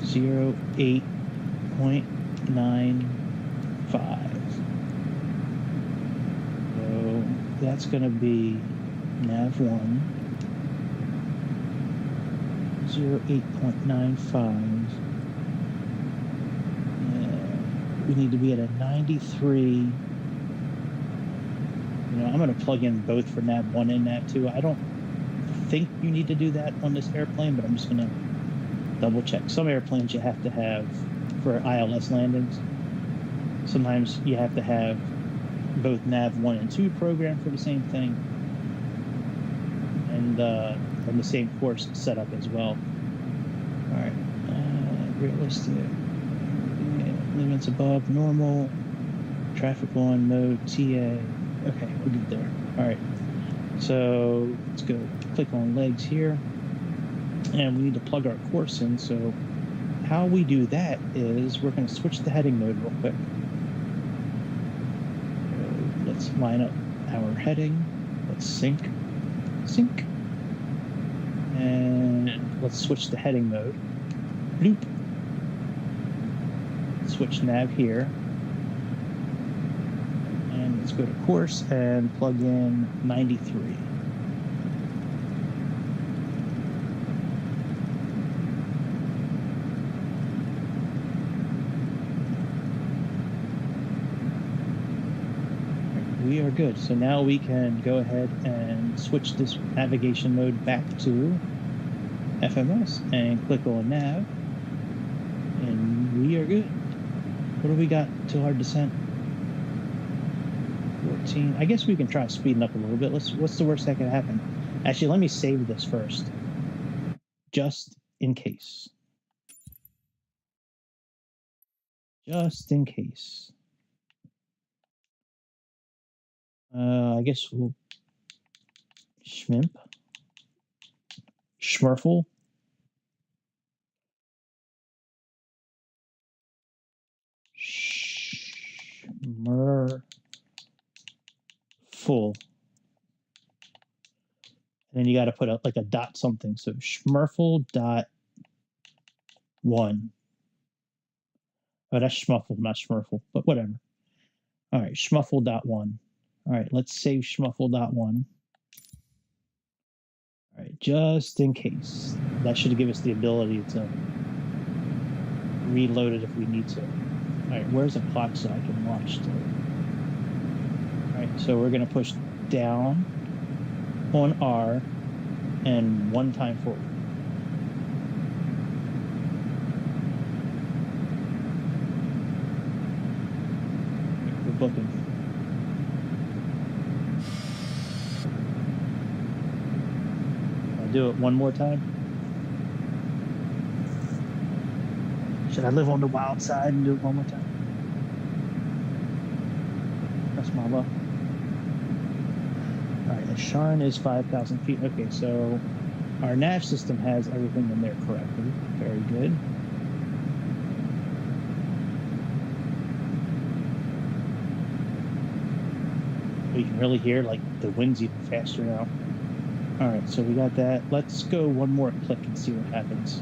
108.95. So that's going to be nav 1, 08.95. We need to be at a 93. I'm going to plug in both for nav 1 and nav 2. I don't think you need to do that on this airplane, but I'm just going to double check. Some airplanes you have to have for ILS landings. Sometimes you have to have both nav 1 and 2 programmed for the same thing, and the same course set up as well. All right, realistic. Limits above normal. Traffic on mode TA. Okay, we're good there. All right, so let's go click on legs here, and we need to plug our course in. So how we do that is we're going to switch the heading mode real quick. So let's line up our heading. Let's sync, and let's switch the heading mode. Bloop. Switch nav here. Let's go to course and plug in 93. We are good. So now we can go ahead and switch this navigation mode back to FMS and click on nav. And we are good. What do we got to our descent? 14. I guess we can try speeding up a little bit. What's the worst that could happen? Actually, let me save this first, just in case. Just in case. I guess we'll Schmurfle. Full. And then you got to put up like a dot something. So Schmurfle dot 1. Oh, that's Schmuffle, not Schmurfle, but whatever. All right, Schmuffle dot 1. All right, let's save Schmuffle dot 1. All right, just in case. That should give us the ability to reload it if we need to. All right, where's a clock so I can watch the... All right, so we're going to push down on R and 1 time forward. We're booking. I'll do it one more time. Should I live on the wild side and do it one more time? That's my luck. All right, Asharon is 5,000 feet. Okay, so our nav system has everything in there correctly. Very good. We can really hear like the wind's even faster now. All right, so we got that. Let's go one more click and see what happens.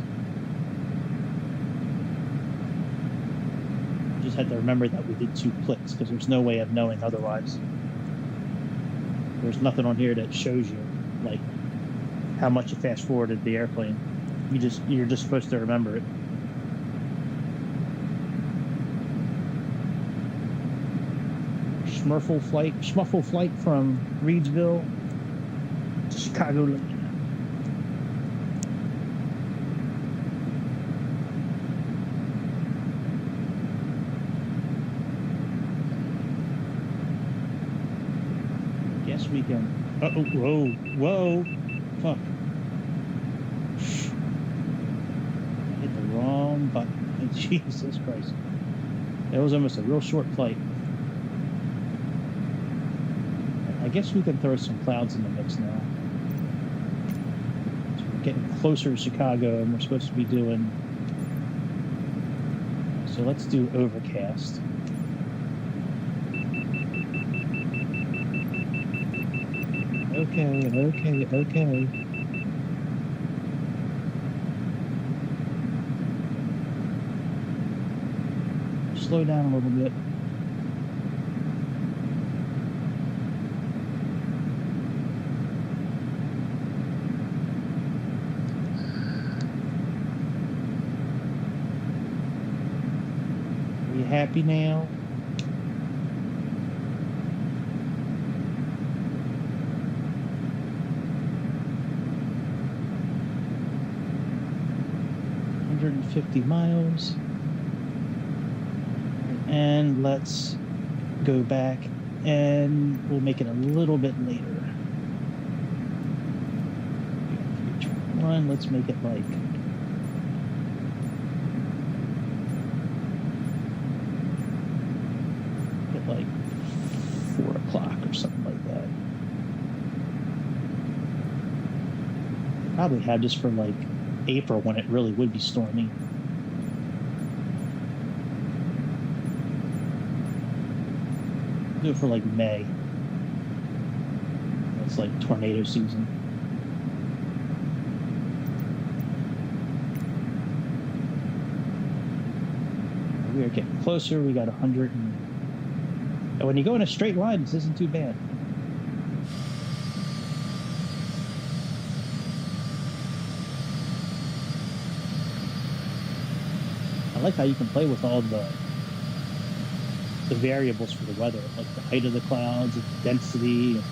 Just had to remember that we did 2 clicks because there's no way of knowing otherwise. There's nothing on here that shows you like how much you fast forwarded the airplane. You're just supposed to remember it. Schmuffle flight from Reedsville to Chicago. Guess we can. Whoa! Fuck! I hit the wrong button. Jesus Christ! That was almost a real short flight. I guess we can throw some clouds in the mix now. So we're getting closer to Chicago, and we're supposed to be doing. So let's do overcast. Okay. slow down a little bit. Are you happy now? $150 miles. And let's go back and we'll make it a little bit later. 321, let's make it like at like 4 o'clock or something like that. Probably have this for like April when it really would be stormy. Do it for like May. It's like tornado season. We are getting closer. We got 100 and when you go in a straight line, this isn't too bad. I like how you can play with all the variables for the weather, like the height of the clouds, the density. Like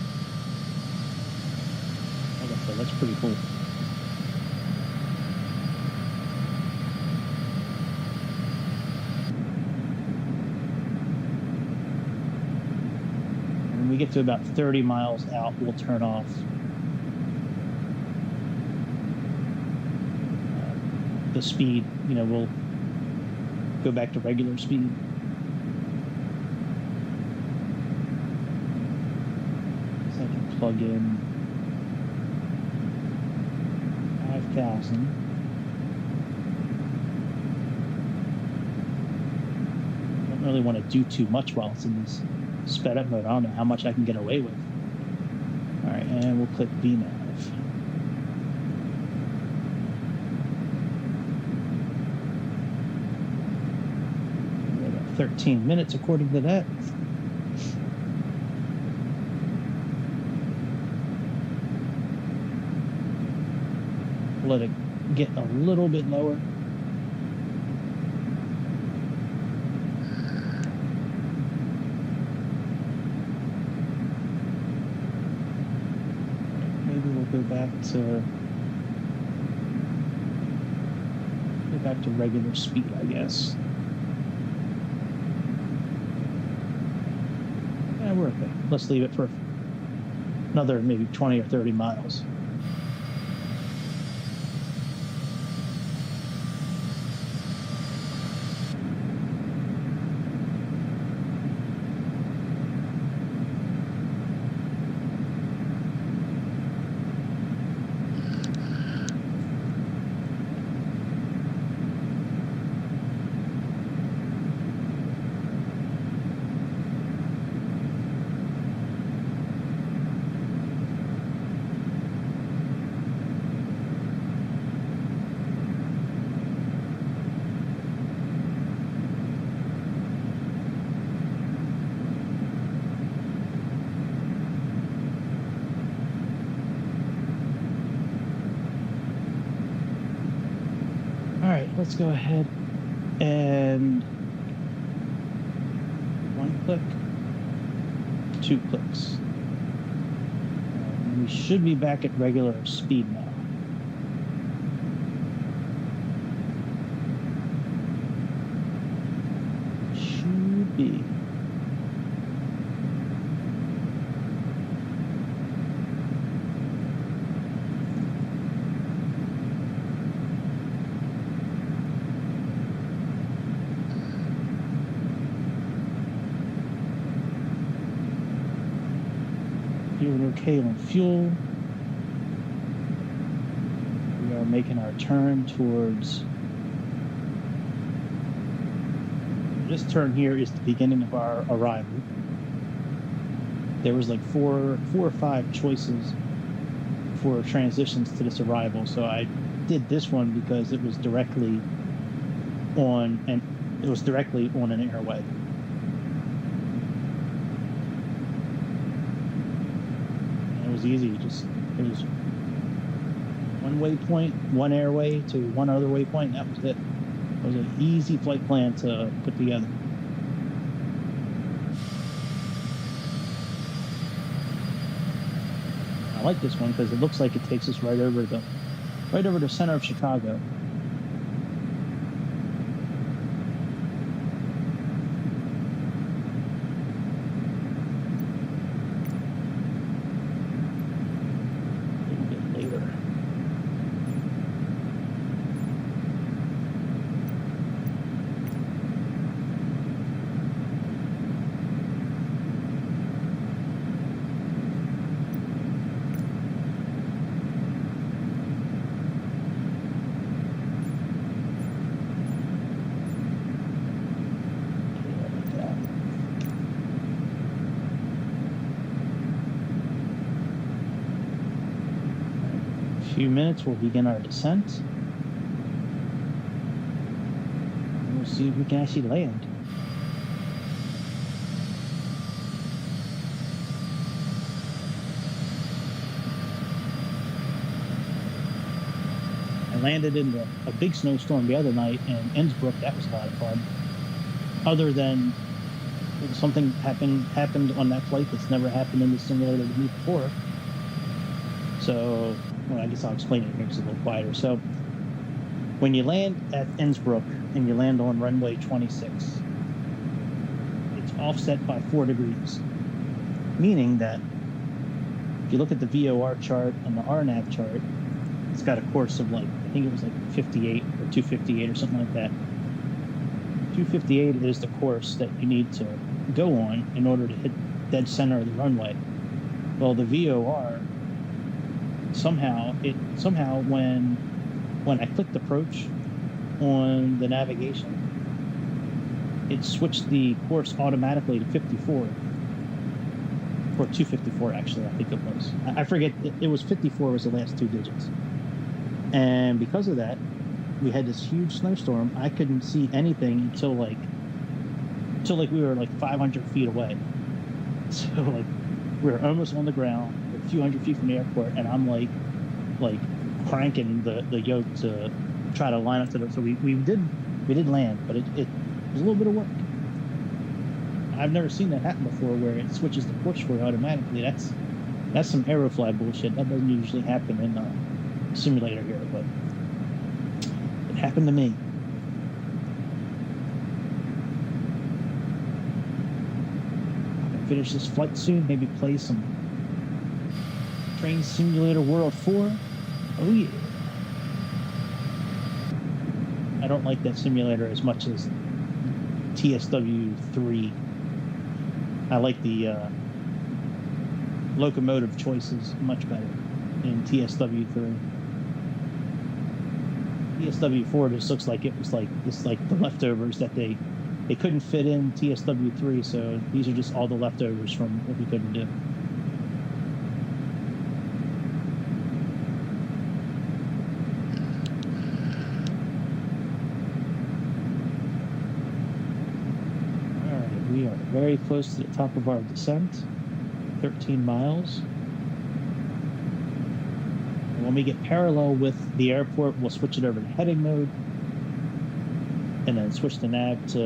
I said, that's pretty cool. When we get to about 30 miles out, we'll turn off the speed. You know, we'll go back to regular speed. So I can plug in 5,000. I don't really want to do too much while it's in this sped up mode. I don't know how much I can get away with. All right, and we'll click VNav. 13 minutes according to that. Let it get a little bit lower. Maybe we'll go back to regular speed, I guess. Yeah, we're okay. Let's leave it for another maybe 20 or 30 miles. Let's go ahead and 1 click, 2 clicks. And we should be back at regular speed now. Should be. Doing okay on fuel. We are making our turn towards. This turn here is the beginning of our arrival. There was like four or five choices for transitions to this arrival, so I did this one because it was directly on It was directly on an airway. And it was easy. It was one waypoint, one airway to one other waypoint. That was it. It was an easy flight plan to put together. I like this one because it looks like it takes us right over the center of Chicago. A little bit later. Few minutes, we'll begin our descent. And we'll see if we can actually land. I landed in a big snowstorm the other night in Innsbruck. That was a lot of fun. Other than something happened on that flight that's never happened in the simulator to me before. So, well, I guess I'll explain it here because it's a little quieter. So, when you land at Innsbruck and you land on runway 26, it's offset by 4 degrees, meaning that if you look at the VOR chart and the RNAV chart, it's got a course of I think it was 58 or 258 or something like that. 258 is the course that you need to go on in order to hit dead center of the runway. Well, the VOR somehow when I clicked approach on the navigation, it switched the course automatically to 54 or 254 actually. I think it was. I forget. It was 54 was the last 2 digits, and because of that, we had this huge snowstorm. I couldn't see anything until we were 500 feet away. So we were almost on the ground, a few hundred feet from the airport, and I'm like cranking the yoke to try to line up to the. So we did land, but it was a little bit of work. I've never seen that happen before, where it switches the course for you automatically. That's some Aerofly bullshit. That doesn't usually happen in a simulator here, but it happened to me. I'll finish this flight soon. Maybe play some Train Simulator World 4. Oh yeah. I don't like that simulator as much as TSW 3. I like the locomotive choices much better in TSW 3. TSW 4 just looks like it was the leftovers that they couldn't fit in TSW 3, so these are just all the leftovers from what we couldn't do. We are very close to the top of our descent, 13 miles. And when we get parallel with the airport, we'll switch it over to heading mode, and then switch the nav to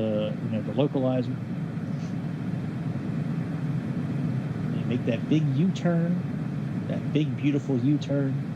the localizer. And make that big U-turn, that big beautiful U-turn.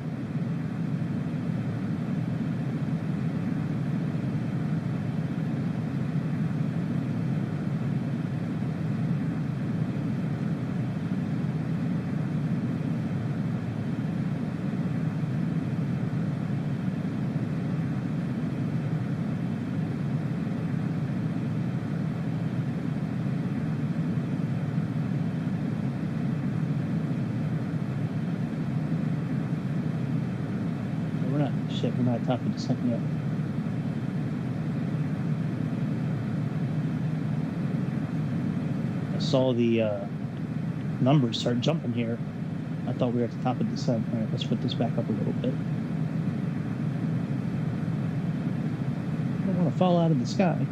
We're not top of descent yet. I saw the numbers start jumping here. I thought we were at the top of descent. All right, let's put this back up a little bit. I don't want to fall out of the sky.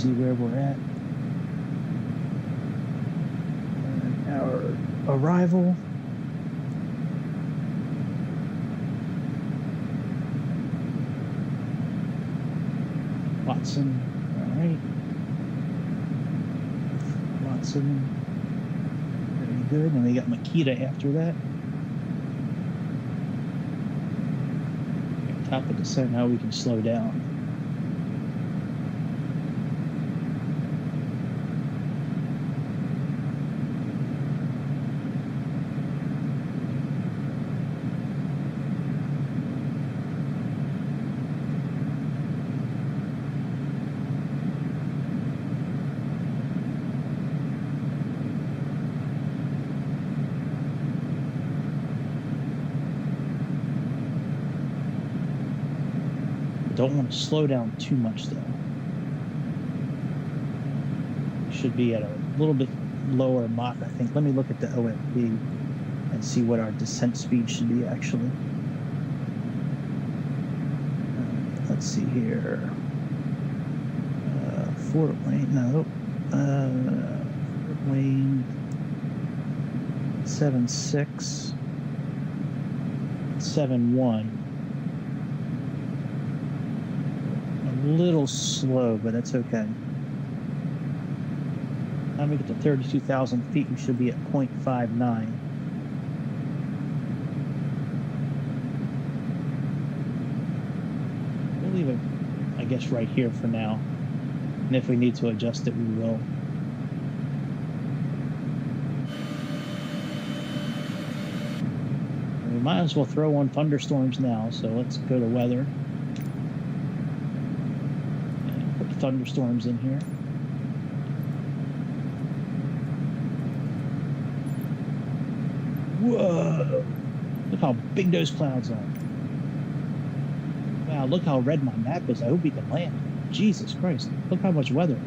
see where we're at. And our arrival. Watson, all right. Watson, very good. And we got Makita after that. Top of descent, now we can slow down. Don't want to slow down too much though. Should be at a little bit lower Mach, I think. Let me look at the OFB and see what our descent speed should be actually. Let's see here. Fort Wayne, no. Fort Wayne 76 71. Little slow, but that's okay. Now we get to 32,000 feet, we should be at 0.59. We'll leave it, I guess, right here for now. And if we need to adjust it, we will. We might as well throw on thunderstorms now, so let's go to weather. Thunderstorms in here. Whoa! Look how big those clouds are. Wow, look how red my map is. I hope we can land. Jesus Christ. Look how much weather.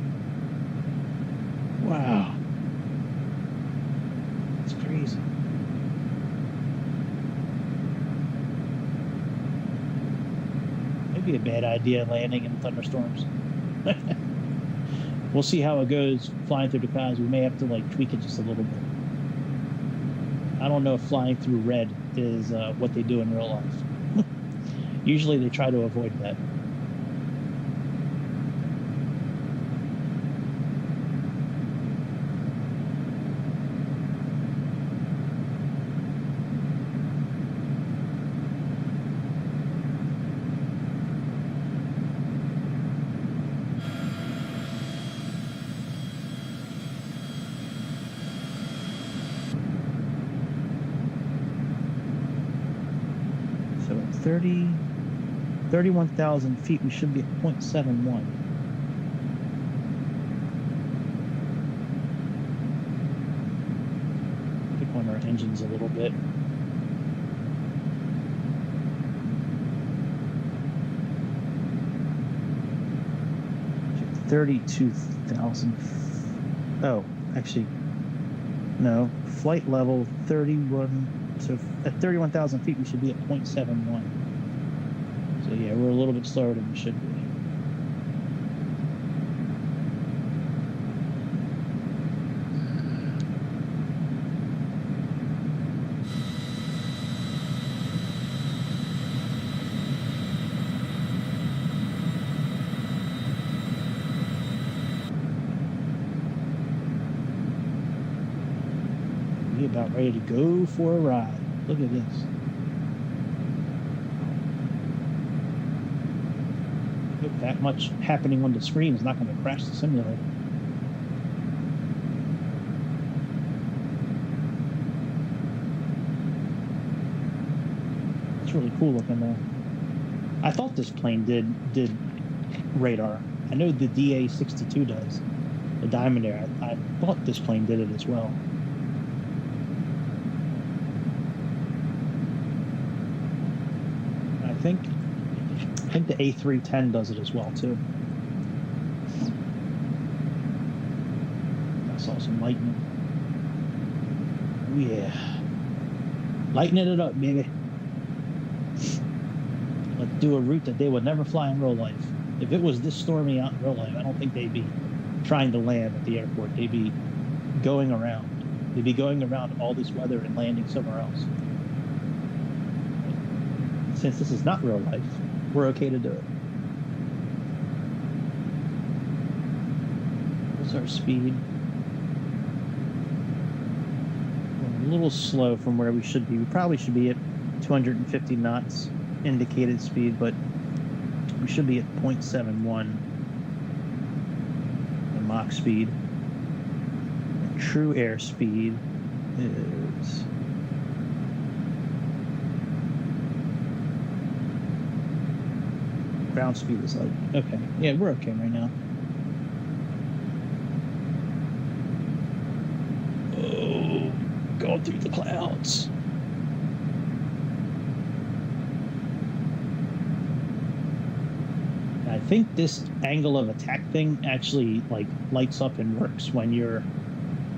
Wow. It's crazy. Maybe a bad idea landing in thunderstorms. We'll see how it goes flying through the clouds. We may have to like tweak it just a little bit. I don't know if flying through red is what they do in real life. Usually they try to avoid that. So at 31,000 feet, we should be at 0.71. Pick on our engines a little bit. So 32,000. Oh, actually, no. Flight level 31. So at 31,000 feet, we should be at 0.71. So yeah, we're a little bit slower than we should be. We're about ready to go for a ride. Look at this. Look, that much happening on the screen is not going to crash the simulator. It's really cool looking though. I thought this plane did radar. I know the DA-62 does. The Diamond Air. I thought this plane did it as well. I think the A310 does it as well too. I saw some lightning. Oh yeah, lightening it up, baby. Let's do a route that they would never fly in real life. If it was this stormy out in real life, I don't think they'd be trying to land at the airport. They'd be going around. They'd be going around all this weather and landing somewhere else. Since this is not real life, we're okay to do it. What's our speed? We're a little slow from where we should be. We probably should be at 250 knots indicated speed, but we should be at 0.71 the Mach speed. And true airspeed is ground speed is like, okay, yeah, we're okay right now. Oh, going through the clouds. I think this angle of attack thing actually like lights up and works when you're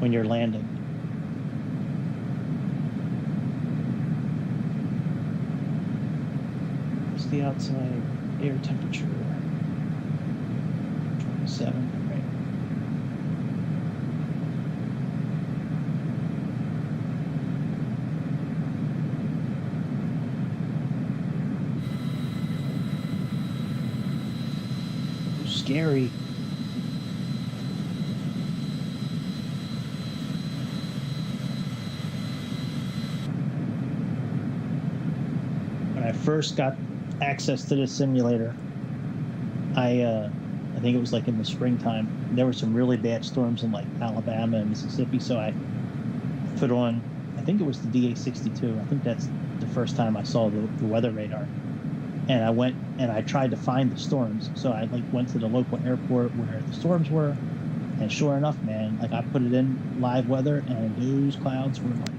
landing. What's the outside air temperature? 27, right? Scary. When I first got access to this simulator, I think it was like in the springtime. There were some really bad storms in like Alabama and Mississippi, so I put on, I think it was the DA-62. I think that's the first time I saw the weather radar. And I went and I tried to find the storms. So I like went to the local airport where the storms were, and sure enough, man, like I put it in live weather, and those clouds were like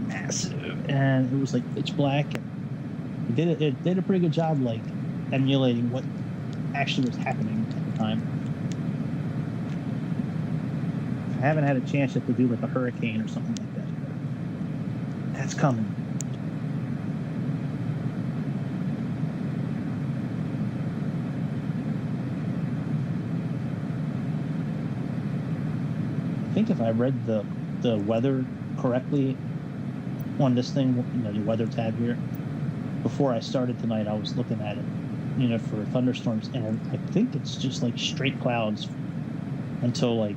massive, and it was like pitch black. And it did a pretty good job like emulating what actually was happening at the time. I haven't had a chance yet to do like a hurricane or something like that, but that's coming. I think if I read the weather correctly on this thing, you know, the weather tab here, before I started tonight, I was looking at it, you know, for thunderstorms, and I think it's just like straight clouds until like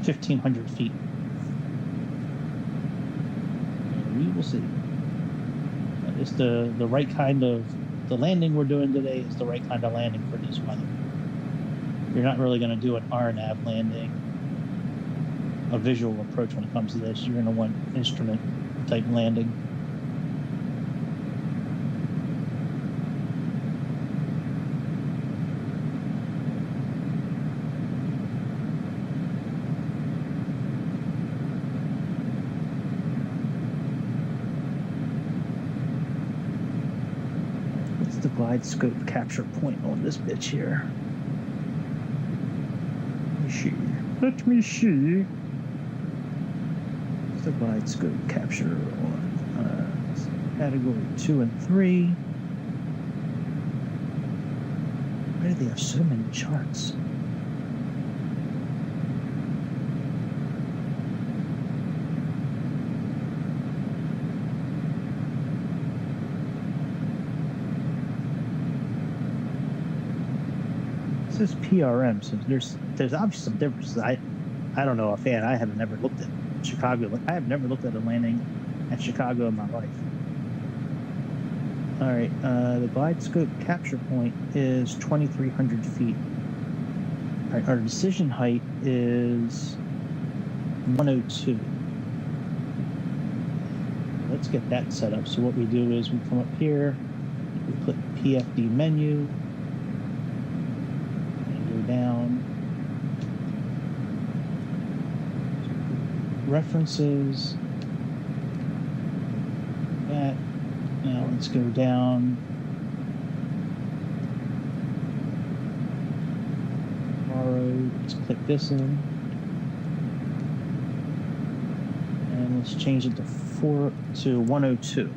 1,500 feet. We will see. It's the right kind of, the landing we're doing today is the right kind of landing for this weather. You're not really going to do an RNAV landing, a visual approach when it comes to this. You're going to want instrument type landing. What's the glide scope capture point on this bitch here? Let me see. The glide scope capture on category 2 and 3. Why do they have so many charts? This is PRM, so there's obviously some differences. I don't know offhand. I have never looked at Chicago. I have never looked at a landing at Chicago in my life. All right, the glide scope capture point is 2,300 feet. All right, our decision height is 102. Let's get that set up. So what we do is we come up here, we click PFD menu, and go down. References, that. Now let's go down. Borrow, let's click this in. And let's change it to 102.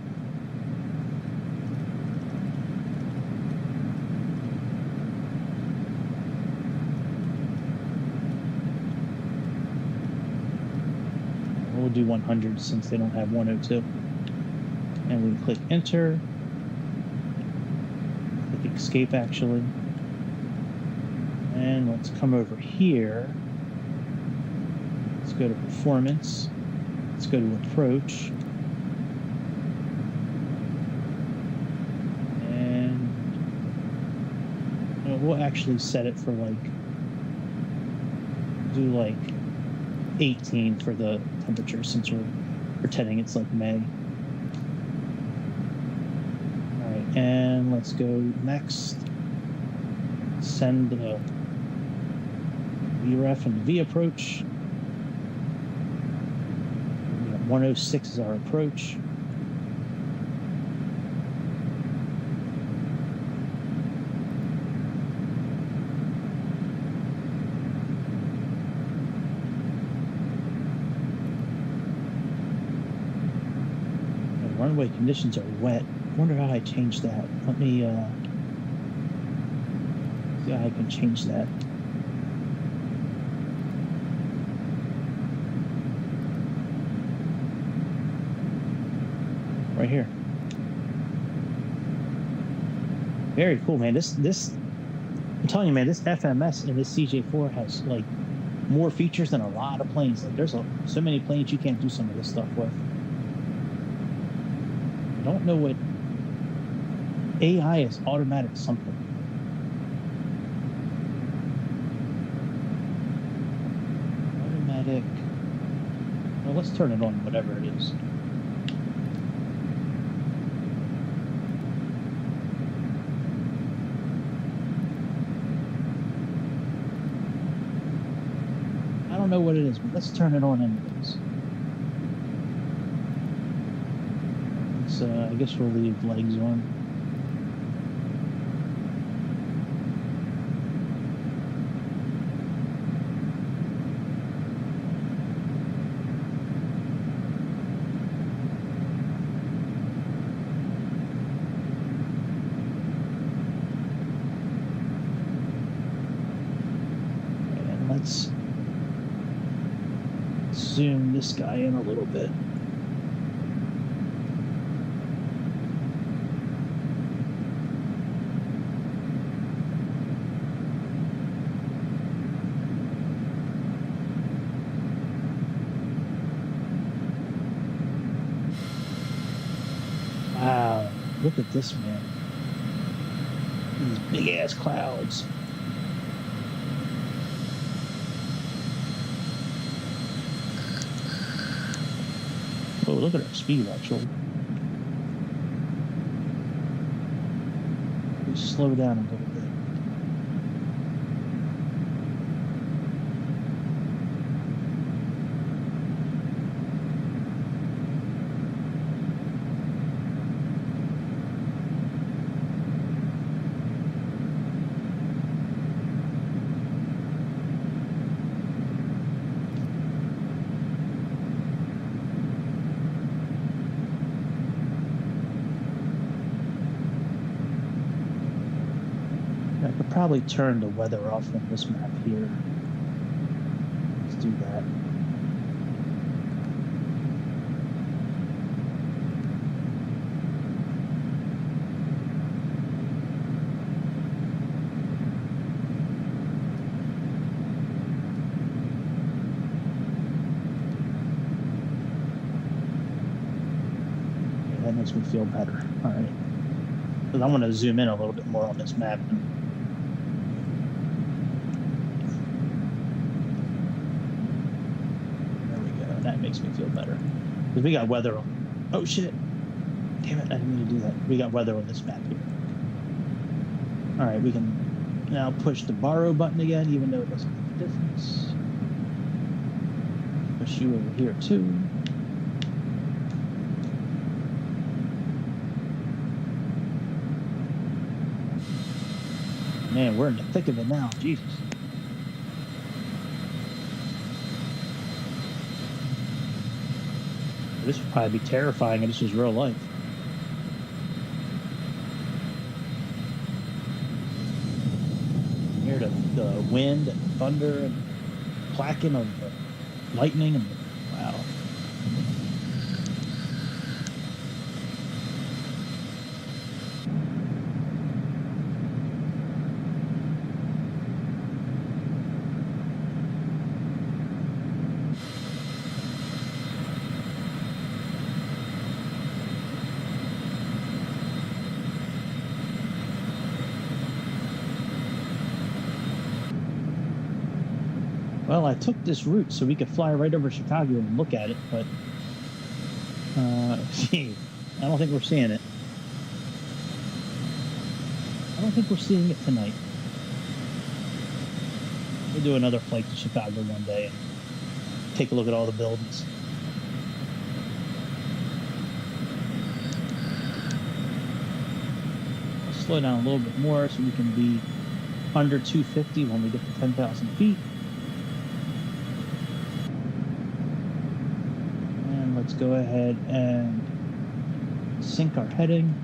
We'll do 100 since they don't have 102. And we click enter. Click escape actually. And let's come over here. Let's go to performance. Let's go to approach. And we'll actually set it for do 18 for the temperature since we're pretending it's like May. All right, and let's go next. Send the VREF and the V approach. 106 is our approach. Runway conditions are wet. I wonder how I change that. Let me see how I can change that. Right here. Very cool, man. This I'm telling you, man, this FMS and this CJ4 has more features than a lot of planes. There's so many planes you can't do some of this stuff with. I don't know what AI is. Automatic something. Automatic. Well, let's turn it on, whatever it is. I don't know what it is, but let's turn it on anyways. I guess we'll leave legs on. And let's zoom this guy in a little bit. Wow, look at this, man. These big ass clouds. Oh, look at our speed actually. We slow down a little bit. I could probably turn the weather off on this map here. Let's do that. Yeah, that makes me feel better. All right. Because I want to zoom in a little bit more on this map. That makes me feel better. Because we got weather on. Oh shit. Damn it, I didn't mean to do that. We got weather on this map here. Alright, we can now push the borrow button again, even though it doesn't make a difference. Push you over here too. Man, we're in the thick of it now. Jesus. This would probably be terrifying if this was real life. You hear the wind and thunder and clacking of the lightning and wow. Well, I took this route so we could fly right over Chicago and look at it, but gee, I don't think we're seeing it. I don't think we're seeing it tonight. We'll do another flight to Chicago one day and take a look at all the buildings. I'll slow down a little bit more so we can be under 250 when we get to 10,000 feet. And let's go ahead and sync our heading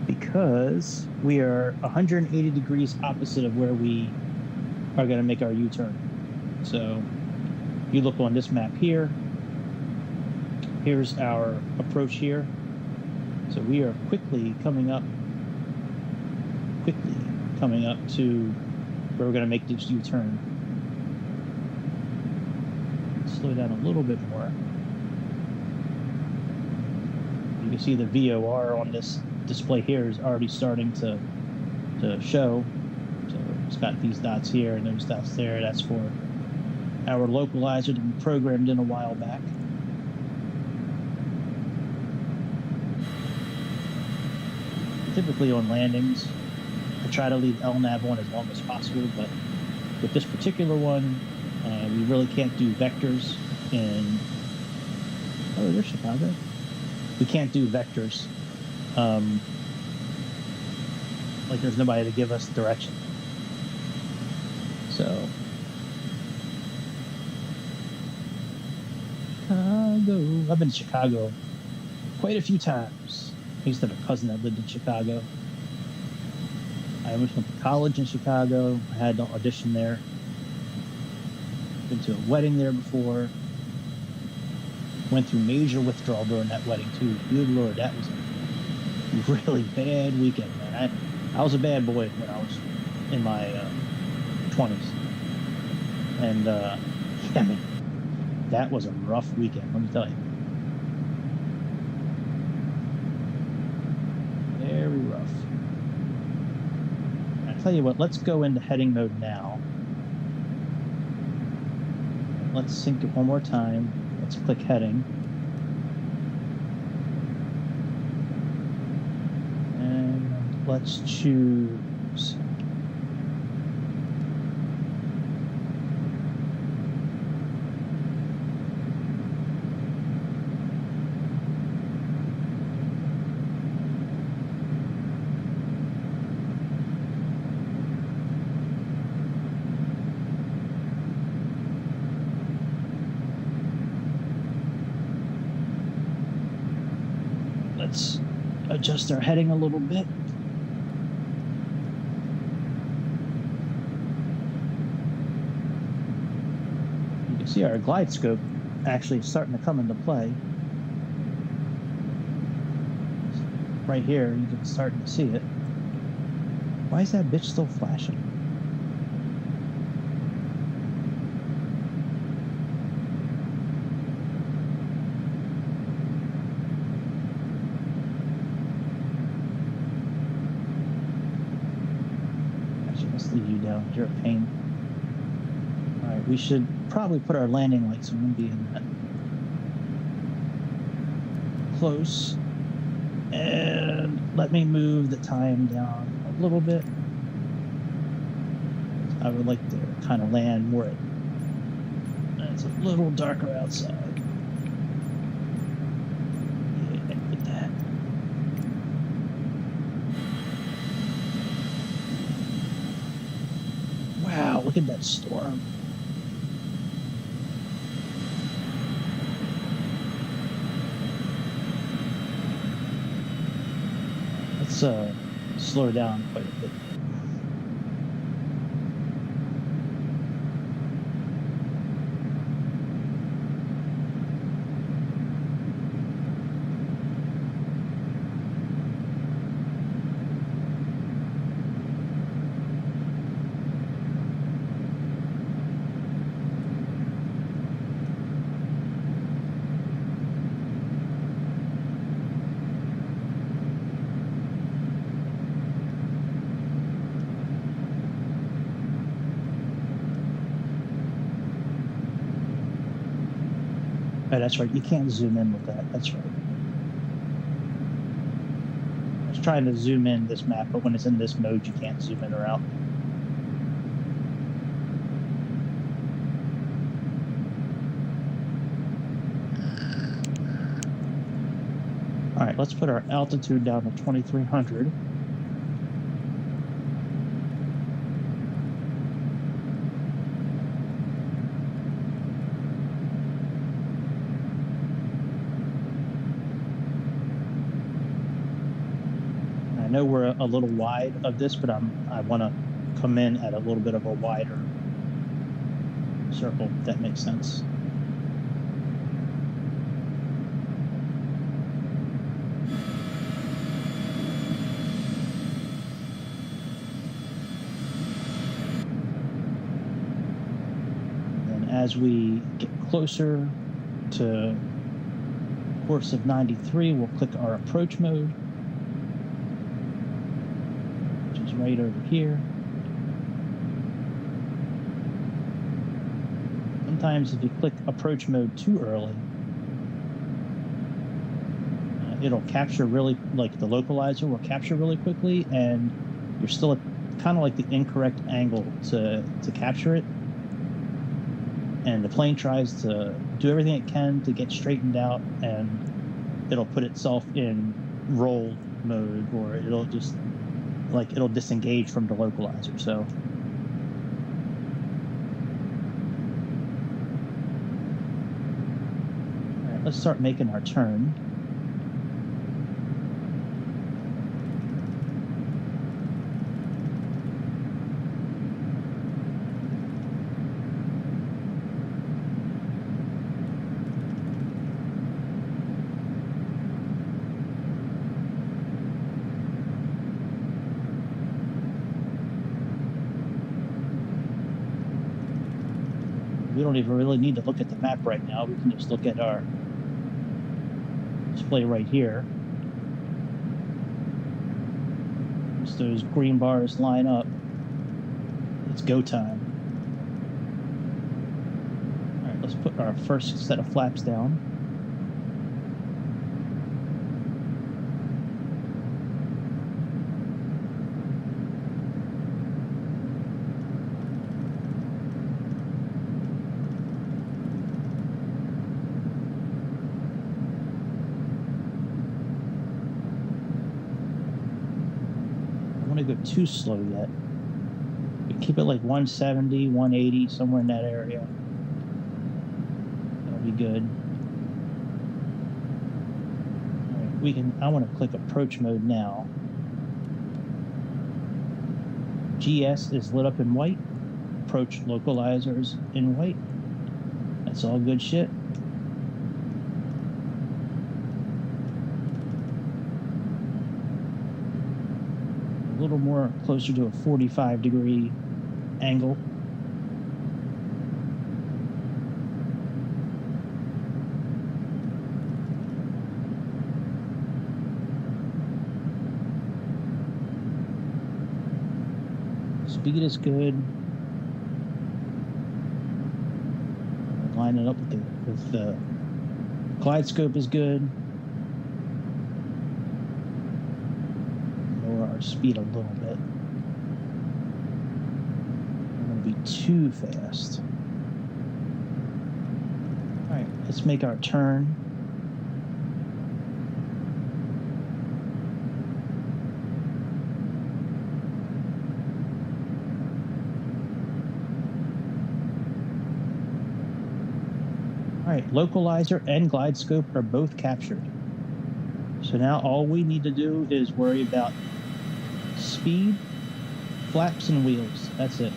because we are 180 degrees opposite of where we are going to make our U-turn. So if you look on this map here, here's our approach here. So we are quickly coming up to where we're going to make this U-turn. Slow down a little bit more. You can see the VOR on this display here is already starting to show. So it's got these dots here and those dots there. That's for our localizer that we programmed in a while back. Typically on landings, I try to leave LNAV on as long as possible, but with this particular one, we really can't do vectors in... Oh, there's Chicago. We can't do vectors. Like there's nobody to give us direction. So... Chicago. I've been to Chicago quite a few times. I used to have a cousin that lived in Chicago. I almost went to college in Chicago. I had to audition there. Been to a wedding there before. Went through major withdrawal during that wedding too. Good Lord, that was a really bad weekend, man. I was a bad boy when I was in my 20s. And yeah, I mean, that was a rough weekend, let me tell you. Very rough. I tell you what, let's go into heading mode now. Let's sync it one more time. Let's click heading. And let's choose. Let's adjust our heading a little bit. You can see our glide scope actually starting to come into play. Right here, you can start to see it. Why is that bitch still flashing? You down. You're a pain. Alright, we should probably put our landing lights on and be in that close. And let me move the time down a little bit. I would like to kind of land more at it's a little darker outside. Yeah, get that. Wow, look at that storm. Let's slow down quite a bit. Oh, that's right. You can't zoom in with that. That's right. I was trying to zoom in this map, but when it's in this mode, you can't zoom in or out. All right, let's put our altitude down to 2,300. I know we're a little wide of this, but I want to come in at a little bit of a wider circle, if that makes sense. And as we get closer to course of 93, we'll click our approach mode, which is right over here. Sometimes if you click approach mode too early, it'll capture really, like the localizer will capture really quickly, and you're still at kind of like the incorrect angle to capture it. And the plane tries to do everything it can to get straightened out, and it'll put itself in roll mode, or it'll just like it'll disengage from the localizer. So all right, let's start making our turn. We don't even really need to look at the map right now. We can just look at our display right here. Once those green bars line up, it's go time. All right, let's put our first set of flaps down. Go too slow yet. We keep it like 170, 180, somewhere in that area. That'll be good. All right, I want to click approach mode now. GS is lit up in white. Approach localizers in white. That's all good shit. A little more closer to a 45-degree angle. Speed is good. Line it up with the glide scope is good. Our speed a little bit. Don't want to be too fast. All right, let's make our turn. All right, localizer and glide scope are both captured. So now all we need to do is worry about speed, flaps, and wheels. That's it.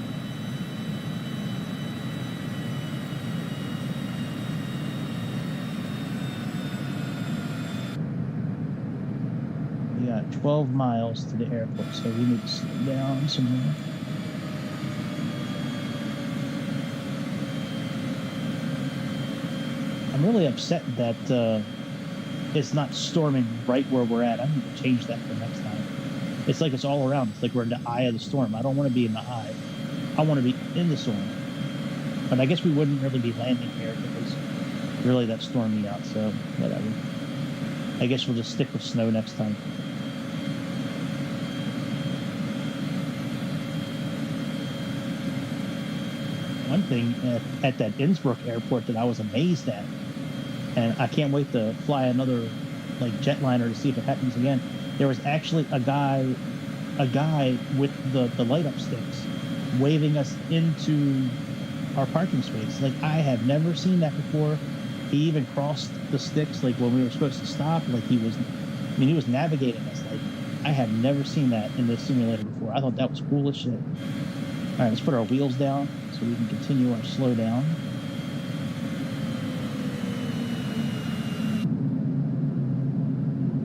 We got 12 miles to the airport, so we need to slow down somewhere. I'm really upset that it's not storming right where we're at. I need to change that for next time. It's like it's all around. It's like we're in the eye of the storm. I don't want to be in the eye. I want to be in the storm. But I guess we wouldn't really be landing here because really that stormy out, so whatever. I guess we'll just stick with snow next time. One thing at that Innsbruck airport that I was amazed at, and I can't wait to fly another like jetliner to see if it happens again. There was actually a guy with the light up sticks waving us into our parking space. Like, I have never seen that before. He even crossed the sticks like when we were supposed to stop. Like, he was navigating us. Like, I have never seen that in this simulator before. I thought that was cool as shit. All right, let's put our wheels down so we can continue our slow down.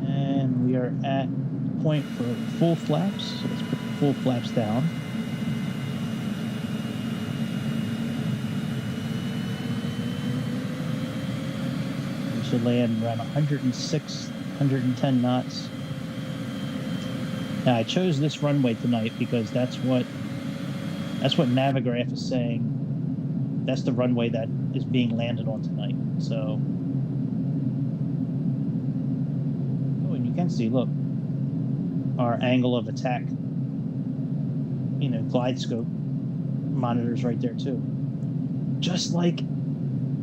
And we are at point for full flaps. So let's put the full flaps down. We should land around 106, 110 knots. Now, I chose this runway tonight because that's what Navigraph is saying. That's the runway that is being landed on tonight. So, oh, and you can see, look, our angle of attack, glide scope monitors right there too. Just like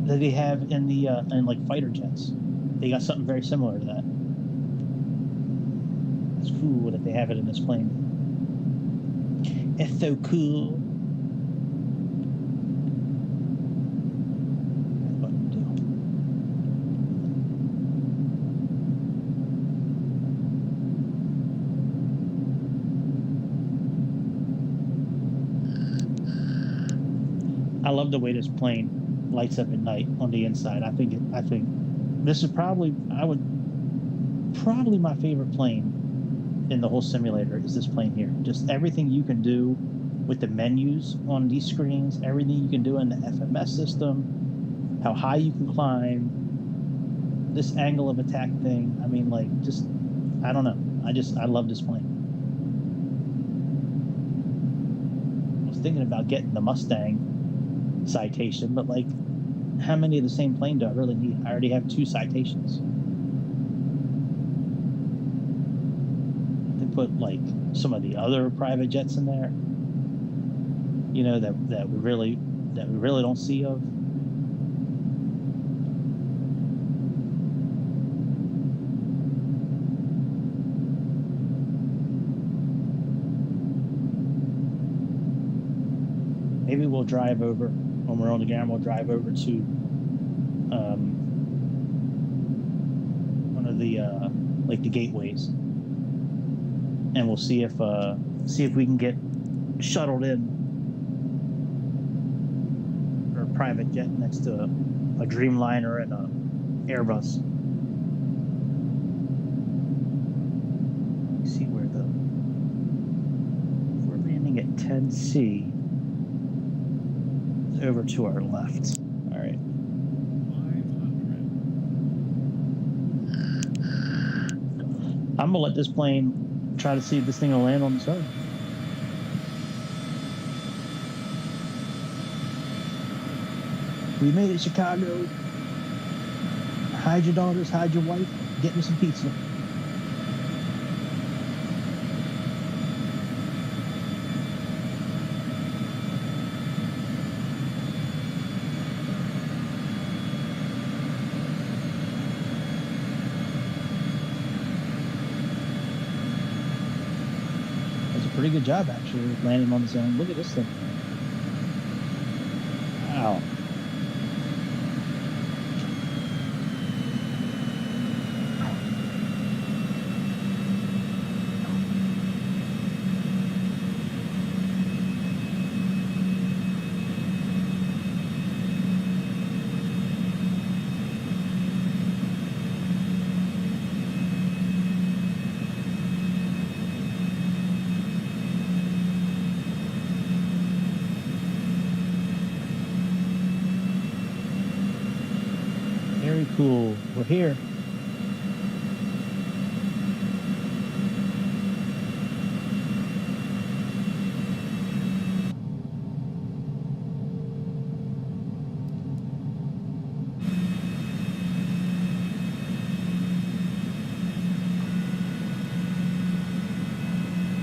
that they have in the in like fighter jets. They got something very similar to that. It's cool that they have it in this plane. It's so cool. I love the way this plane lights up at night on the inside. I think this is probably my favorite plane in the whole simulator is this plane here. Just everything you can do with the menus on these screens, everything you can do in the FMS system, how high you can climb, this angle of attack thing. I mean, like, just, I don't know. I love this plane. I was thinking about getting the Mustang Citation, but like, how many of the same plane do I really need? I already have 2 Citations. They put like some of the other private jets in there, that we really don't see of. Maybe we'll drive over when we're on the ground. We'll drive over to one of the like the gateways, and we'll see if we can get shuttled in or a private jet next to a Dreamliner and a Airbus. Let's see where we're landing at 10C. Over to our left. All right. 500. I'm gonna let this plane try to see if this thing will land on the side. We made it, Chicago. Hide your daughters, hide your wife. Get me some pizza. Pretty good job, actually, landing on the zone. Look at this thing. Wow. Very cool. We're here.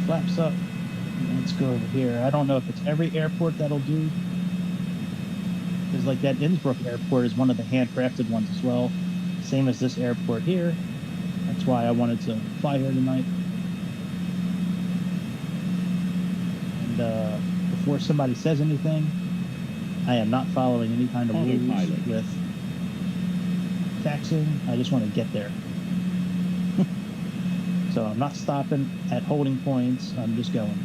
Flaps up. Let's go over here. I don't know if it's every airport that'll do. Because like that Innsbruck airport is one of the handcrafted ones as well. Same as this airport here. That's why I wanted to fly here tonight. And before somebody says anything, I am not following any kind of rules with taxiing. I just want to get there. So I'm not stopping at holding points. I'm just going.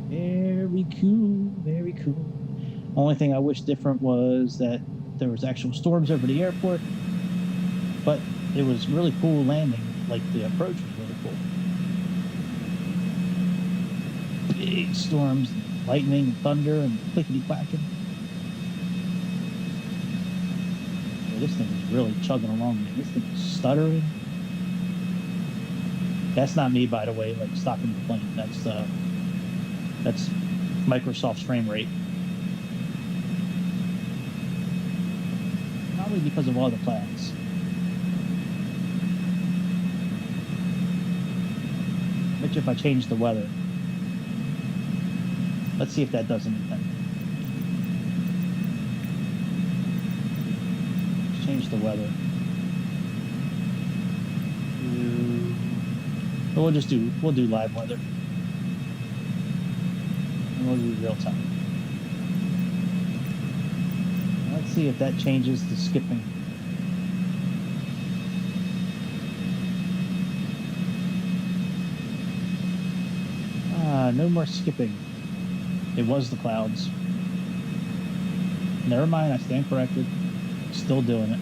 Very cool, very cool. Only thing I wish different was that there was actual storms over the airport, but it was really cool landing. Like the approach was really cool. Big storms, lightning, and thunder, and clickety-clacking. Yeah, this thing is really chugging along, man. This thing is stuttering. That's not me, by the way, like stopping the plane. That's Microsoft's frame rate. Probably because of all the clouds. I bet you if I change the weather. Let's see if that does anything. Let's change the weather. We'll do live weather. And we'll do real time. Let's see if that changes the skipping. No more skipping. It was the clouds. Never mind, I stand corrected. Still doing it.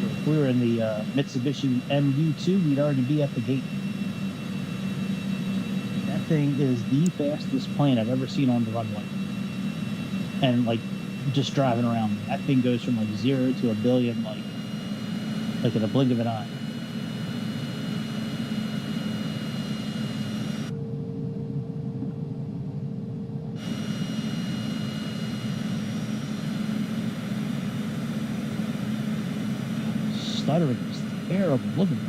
If we were in the Mitsubishi MU2, we'd already be at the gate. Thing is the fastest plane I've ever seen on the runway, and like just driving around, that thing goes from like 0 to 1 billion like in a blink of an eye. Stuttering is terrible. Look at it.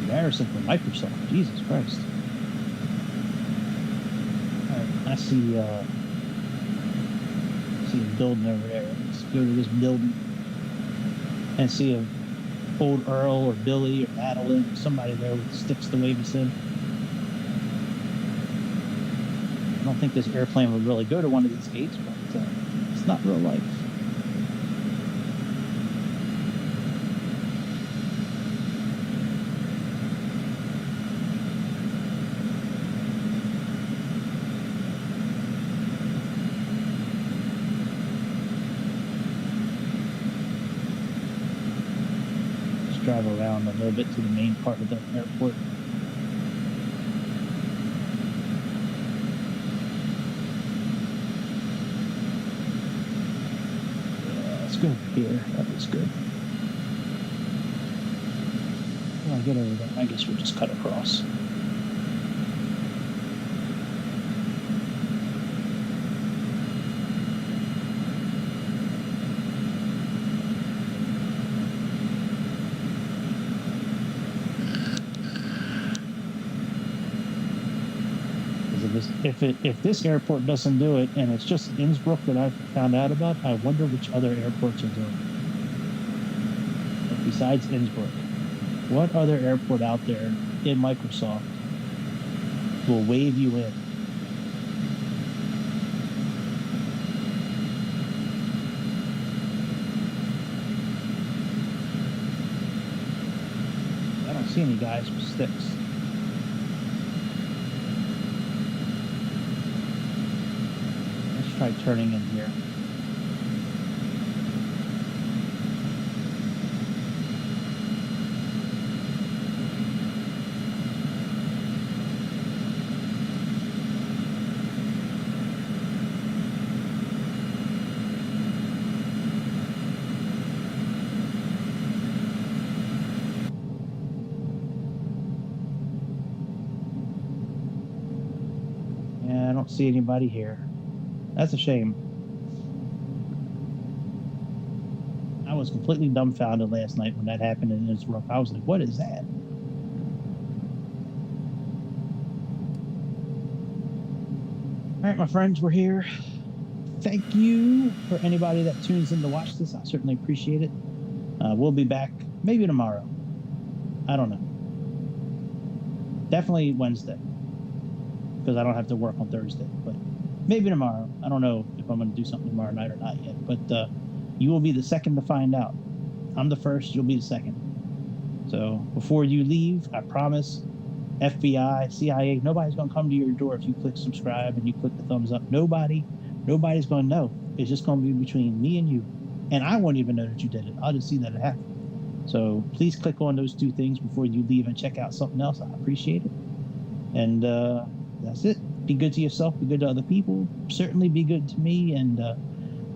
Embarrassing for Microsoft. Jesus Christ. Alright, I see a building over there. Let's go to this building and see if old Earl or Billy or Madeline or somebody there with sticks to wave us in. I don't think this airplane would really go to one of these gates, but it's not real life. Drive around a little bit to the main part of the airport. Yeah, let's go over here. That looks good. When I get over there, I guess we'll just cut across. If this airport doesn't do it, and it's just Innsbruck that I've found out about, I wonder which other airports are doing it. Like besides Innsbruck, what other airport out there in Microsoft will wave you in? I don't see any guys with sticks. Try turning in here. don't see anybody here. That's a shame. I was completely dumbfounded last night when that happened in Innsbruck. I was like, what is that? All right, my friends, we're here. Thank you for anybody that tunes in to watch this. I certainly appreciate it. We'll be back maybe tomorrow. I don't know. Definitely Wednesday, because I don't have to work on Thursday. But maybe tomorrow. I don't know if I'm going to do something tomorrow night or not yet. But you will be the second to find out. I'm the first. You'll be the second. So before you leave, I promise, FBI, CIA, nobody's going to come to your door if you click subscribe and you click the thumbs up. Nobody's going to know. It's just going to be between me and you. And I won't even know that you did it. I'll just see that it happened. So please click on those two things before you leave and check out something else. I appreciate it. And that's it. Be good to yourself. Be good to other people. Certainly be good to me. And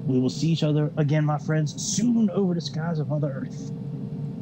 we will see each other again, my friends, soon over the skies of Mother Earth.